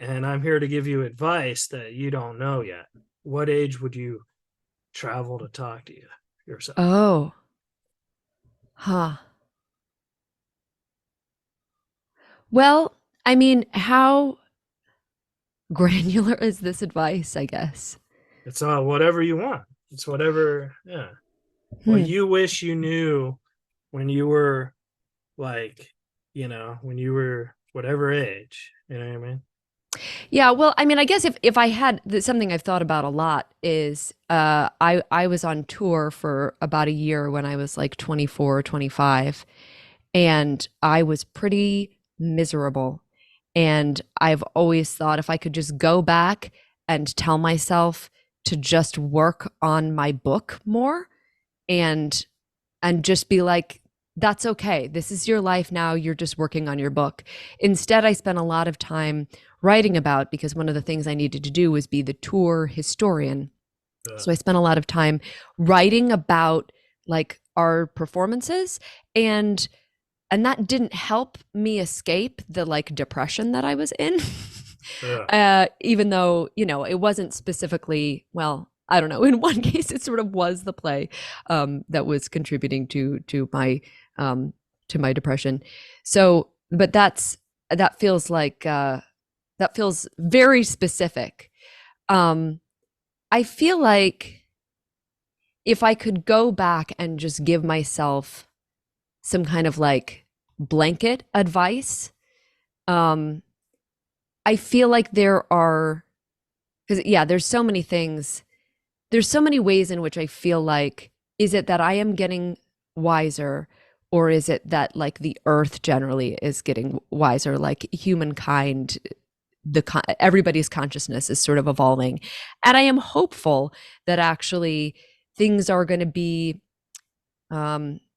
and I'm here to give you advice that you don't know yet. What age would you travel to talk to you yourself? Oh, huh. Well, I mean, how granular is this advice, I guess? It's whatever you want. It's whatever, yeah. What Hmm. you wish you knew when you were like, when you were whatever age. You know what I mean? Yeah, well, I mean, I guess if I had something I've thought about a lot is I was on tour for about a year when I was like 24 or 25, and I was pretty miserable. And I've always thought if I could just go back and tell myself to just work on my book more, and just be like, that's okay. This is your life now. You're just working on your book. Instead, I spent a lot of time writing about, because one of the things I needed to do was be the tour historian. Uh, So I spent a lot of time writing about like our performances and and that didn't help me escape the like depression that I was in. Yeah. Even though, you know, it wasn't specifically, well, I don't know. In one case, it sort of was the play that was contributing to my depression. So, but that feels like that feels very specific. Um, I feel like if I could go back and just give myself some kind of like blanket advice, um, I feel like there are, because yeah, there's so many things, there's so many ways in which I feel like, is it that I am getting wiser, or is it that like the earth generally is getting wiser, like humankind, everybody's consciousness is sort of evolving. And I am hopeful that actually things are going to be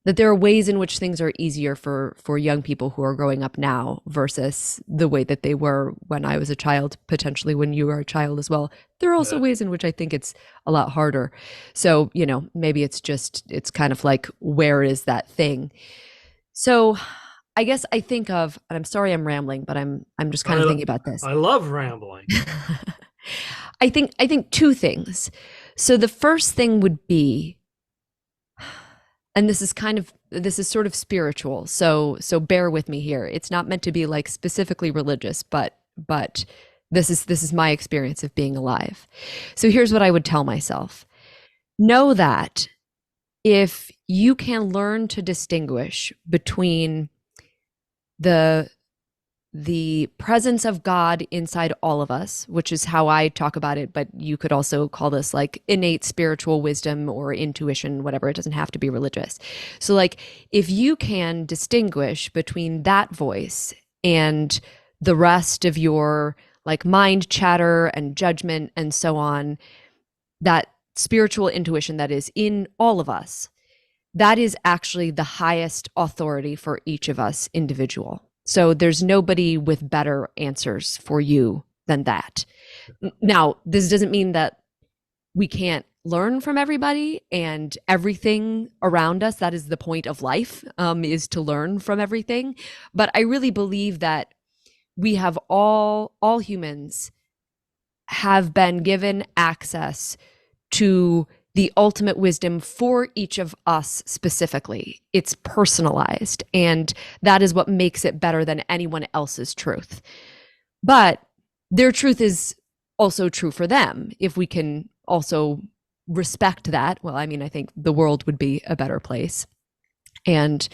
that there are ways in which things are easier for young people who are growing up now versus the way that they were when I was a child, potentially when you were a child as well. There are also Yeah. ways in which I think it's a lot harder. So, you know, maybe it's kind of like, where is that thing? So I guess I think of, and I'm sorry I'm rambling, but I'm just kind of I thinking about this. I love rambling. I think two things. So the first thing would be, and this is sort of spiritual, so bear with me here. It's not meant to be like specifically religious, but this is my experience of being alive. So here's what I would tell myself: know that if you can learn to distinguish between the the presence of God inside all of us, which is how I talk about it, but you could also call this like innate spiritual wisdom or intuition, whatever. It doesn't have to be religious. So, like, if you can distinguish between that voice and the rest of your like mind chatter and judgment and so on, that spiritual intuition that is in all of us, that is actually the highest authority for each of us individual. So there's nobody with better answers for you than that. Now, this doesn't mean that we can't learn from everybody and everything around us. That is the point of life, is to learn from everything. But I really believe that we have all humans have been given access to the ultimate wisdom for each of us specifically. It's personalized, and that is what makes it better than anyone else's truth. But their truth is also true for them. If we can also respect that, well, I mean, I think the world would be a better place. And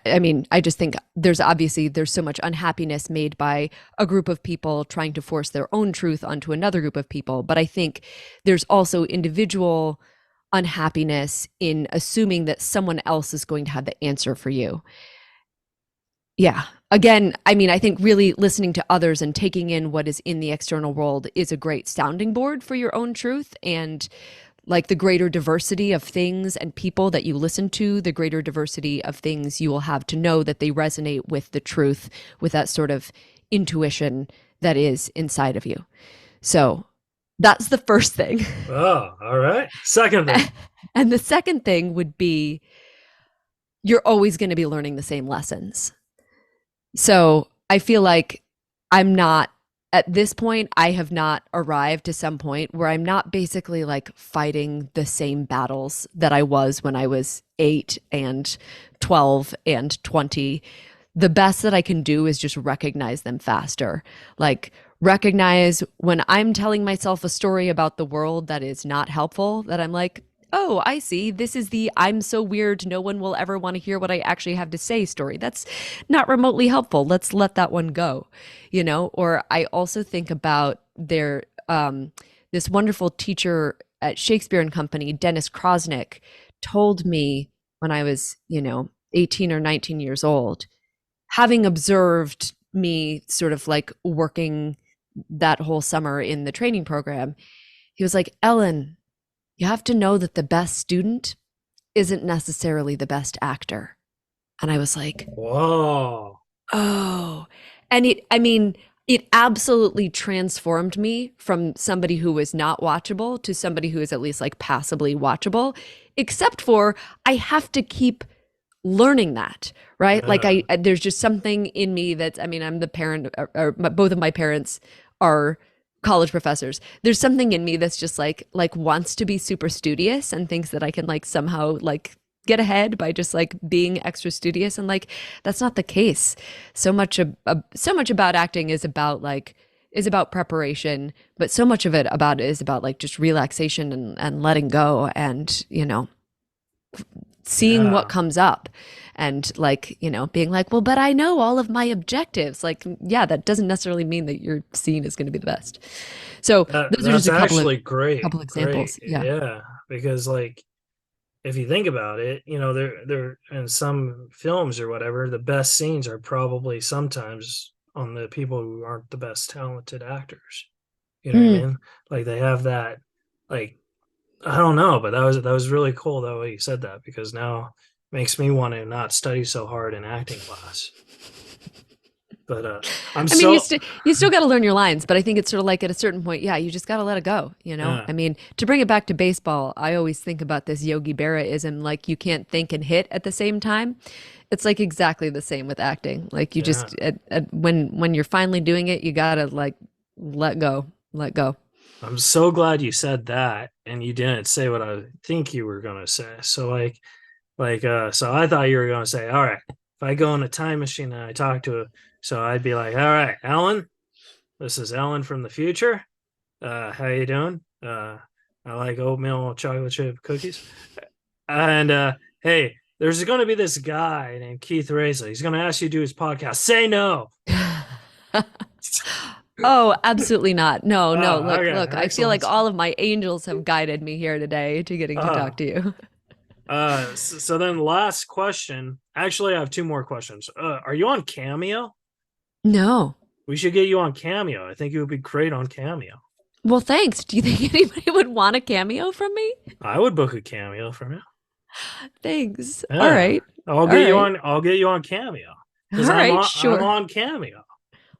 I mean, I just think there's so much unhappiness made by a group of people trying to force their own truth onto another group of people. But I think there's also individual unhappiness in assuming that someone else is going to have the answer for you. Yeah. Again, I mean, I think really listening to others and taking in what is in the external world is a great sounding board for your own truth. And like the greater diversity of things and people that you listen to, the greater diversity of things you will have to know that they resonate with the truth, with that sort of intuition that is inside of you. So that's the first thing. Oh, all right. Second thing. And the second thing would be, you're always going to be learning the same lessons. So I feel like I'm not, at this point, I have not arrived to some point where I'm not basically like fighting the same battles that I was when I was 8 and 12 and 20. The best that I can do is just recognize them faster. Like, recognize when I'm telling myself a story about the world that is not helpful, that I'm like, oh, I see. This is the I'm so weird, no one will ever want to hear what I actually have to say story. That's not remotely helpful. Let's let that one go, you know? Or I also think about this wonderful teacher at Shakespeare and Company, Dennis Krosnick, told me when I was, 18 or 19 years old, having observed me sort of like working that whole summer in the training program, he was like, Ellen, you have to know that the best student isn't necessarily the best actor. And I was like, Whoa. oh. And it absolutely transformed me from somebody who was not watchable to somebody who is at least like passably watchable, except for I have to keep learning that, right? Like Uh, there's just something in me that's, I mean, I'm the parent, both of my parents are college professors. There's something in me that's just like wants to be super studious and thinks that I can like somehow like get ahead by just like being extra studious, and like that's not the case. So much about acting is about preparation, but so much of it about it is about like just relaxation and letting go, and seeing what yeah. comes up, and like being like, well, but I know all of my objectives. Like, yeah, that doesn't necessarily mean that your scene is going to be the best. So those are just That's a actually great. couple Great. examples. Yeah. Yeah. Because like if you think about it, they're in some films or whatever, the best scenes are probably sometimes on the people who aren't the best talented actors. You know what I Mm. mean? Like they have that, like I don't know, but that was really cool the way you said that because now makes me want to not study so hard in acting class. But I'm I mean, so you still got to learn your lines, but I think it's sort of like at a certain point, yeah, you just got to let it go. yeah I mean, to bring it back to baseball, I always think about this Yogi Berra-ism, like you can't think and hit at the same time. It's like exactly the same with acting. Like you yeah. just when you're finally doing it, you gotta like let go. I'm so glad you said that and you didn't say what I think you were gonna say. So so I thought you were gonna say, all right, if I go in a time machine and I talk to so I'd be like, all right, Ellen, this is Ellen from the future. How you doing? I like oatmeal chocolate chip cookies. And hey, there's gonna be this guy named Keith Reza. He's gonna ask you to do his podcast. Say no. Oh, absolutely not. No, no. Oh, Look, okay, look. I feel like excellent. all of my angels have guided me here today to getting to Uh, talk to you. so then last question. Actually, I have two more questions. Are you on Cameo? No. We should get you on Cameo. I think you would be great on Cameo. Well, thanks. Do you think anybody would want a cameo from me? I would book a cameo from you. Thanks. All Yeah. right. I'll All get you right. on I'll get you on Cameo. All Because I'm right. I'm Sure. on Cameo.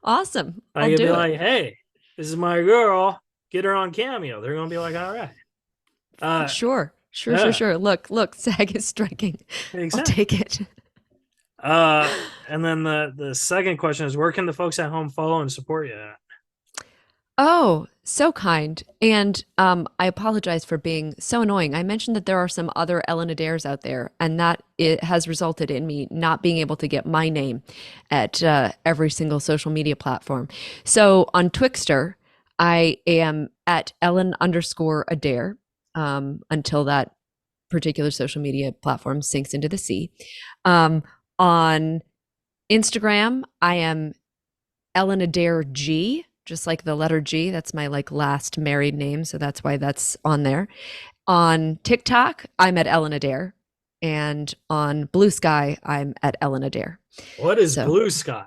Awesome. I I'll could be do it. like, hey, this is my girl. Get her on Cameo. They're gonna be like, all right. Uh Sure. Sure, sure, yeah, sure. Look, SAG is striking. I'll exactly. take it. And then the second question is where can the folks at home follow and support you at? Oh, so kind. And I apologize for being so annoying. I mentioned that there are some other Ellen Adairs out there, and that it has resulted in me not being able to get my name at every single social media platform. So on Twixter, I am at Ellen underscore Adair until that particular social media platform sinks into the sea. On Instagram, I am Ellen Adair G, just like the letter G. That's my like last married name, so that's why that's on there. On TikTok, I'm at Ellen Adair, and on Blue Sky, I'm at Ellen Adair. What is So Blue Sky?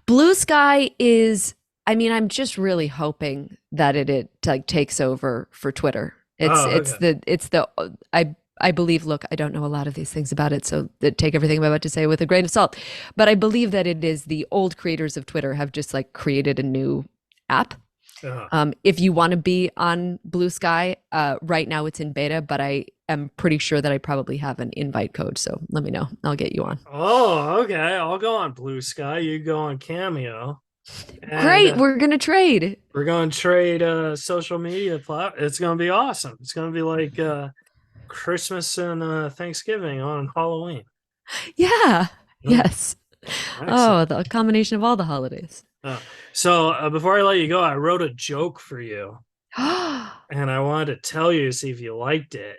Blue Sky is, I mean, I'm just really hoping that it like takes over for Twitter. Oh, okay. It's the I believe, look, I don't know a lot of these things about it, so take everything I'm about to say with a grain of salt. But I believe that it is the old creators of Twitter have just like created a new app. Uh, If you want to be on Blue Sky, right now it's in beta, but I am pretty sure that I probably have an invite code. So let me know. I'll get you on. oh, okay. I'll go on Blue Sky. You go on Cameo. And Great. We're going to trade. we're going to trade social media It's going to be awesome. It's going to be like Christmas and Thanksgiving on Halloween. Yeah. Mm, Yes. Oh, excellent. the combination of all the holidays. So before I let you go, I wrote a joke for you, I'm and I wanted to tell you to see if you liked it.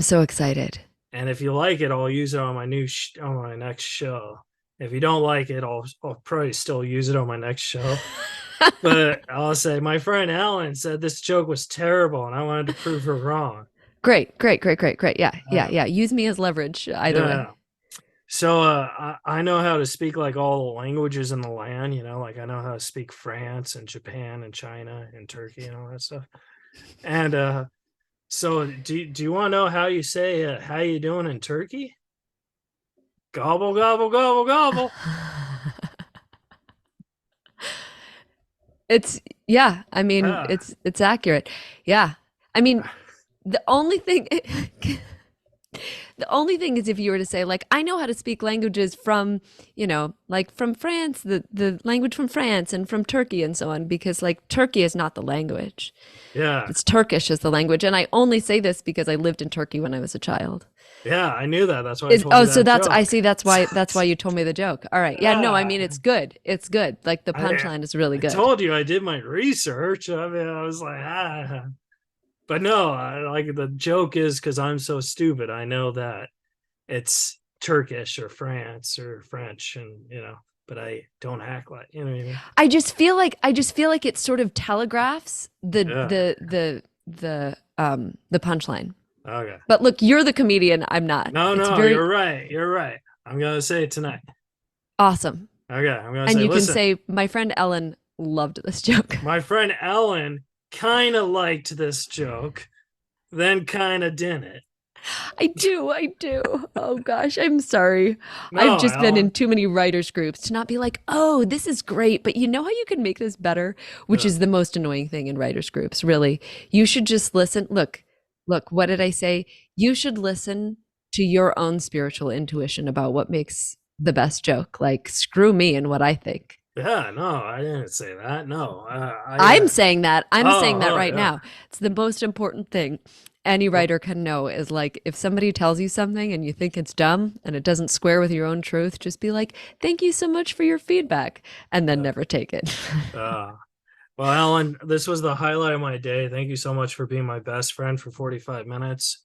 so excited. And if you like it, I'll use it on my on my next show. If you don't like it, I'll probably still use it on my next show. But I'll say my friend Alan said this joke was terrible, and I wanted to prove her wrong. Great, great, great, great, great. Yeah, yeah, Uh, yeah. Use me as leverage either way. yeah. So I know how to speak like all the languages in the land, like I know how to speak France and Japan and China and Turkey and all that stuff. And so do you want to know how you say how you doing in Turkey? Gobble gobble gobble gobble. It's yeah, I mean, Ah, it's accurate. Yeah. I mean, the only thing The only thing is if you were to say like, I know how to speak languages from, like from France, the language from France and from Turkey and so on, because like Turkey is not the language. Yeah. It's Turkish is the language. And I only say this because I lived in Turkey when I was a child. Yeah, I knew that. That's why I told you So that that's I joke. see that's why you told me the joke. All right. Yeah, no, I mean Yeah. it's good. It's good. Like the I, punchline is really I good. told you I did my research. I mean, I was like, ah. But no, like the joke is because I'm so stupid. I know that it's Turkish or France or French, and but I don't act like what I mean. I just feel like it sort of telegraphs the Yeah. the punchline. Okay. But look, you're the comedian, I'm not. No, It's no, very you're right. You're right. I'm gonna say it tonight. awesome. Okay, I'm gonna And say, you can listen, say my friend Ellen loved this joke. my friend Ellen kind of liked this joke, then kind of didn't. I do. Oh gosh, I'm sorry. I've No, just been in Ellen. too many writers groups to not be like, "Oh, this is great, but you know how you can make this better?" Which Yeah. is the most annoying thing in writers groups, really. You should just listen. Look, what did I say? You should listen to your own spiritual intuition about what makes the best joke. Like, screw me and what I think. Yeah, no, I didn't say that. No, I'm saying that. I'm saying that oh, right yeah. now. It's the most important thing any Well, writer can know is like if somebody tells you something and you think it's dumb and it doesn't square with your own truth, just be like, "Thank you so much for your feedback," and then yeah. never take it. Uh, well, Alan, this was the highlight of my day. Thank you so much for being my best friend for 45 minutes,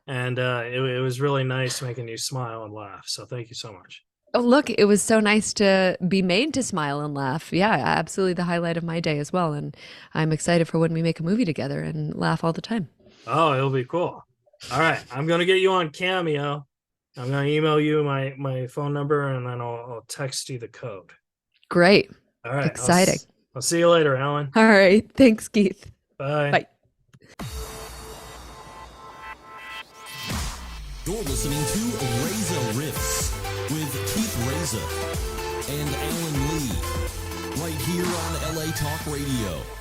and it was really nice making you smile and laugh. So thank you so much. Oh, look, it was so nice to be made to smile and laugh. Yeah, absolutely the highlight of my day as well. And I'm excited for when we make a movie together and laugh all the time. Oh, it'll be cool. All right, I'm gonna get you on Cameo. I'm gonna email you my phone number, and then I'll text you the code. Great. All right, Exciting. I'll see you later, Alan. All right. Thanks, Keith. Bye. Bye. You're listening to Reza Riffs with Keith Reza and Alan Lee, right here on LA Talk Radio.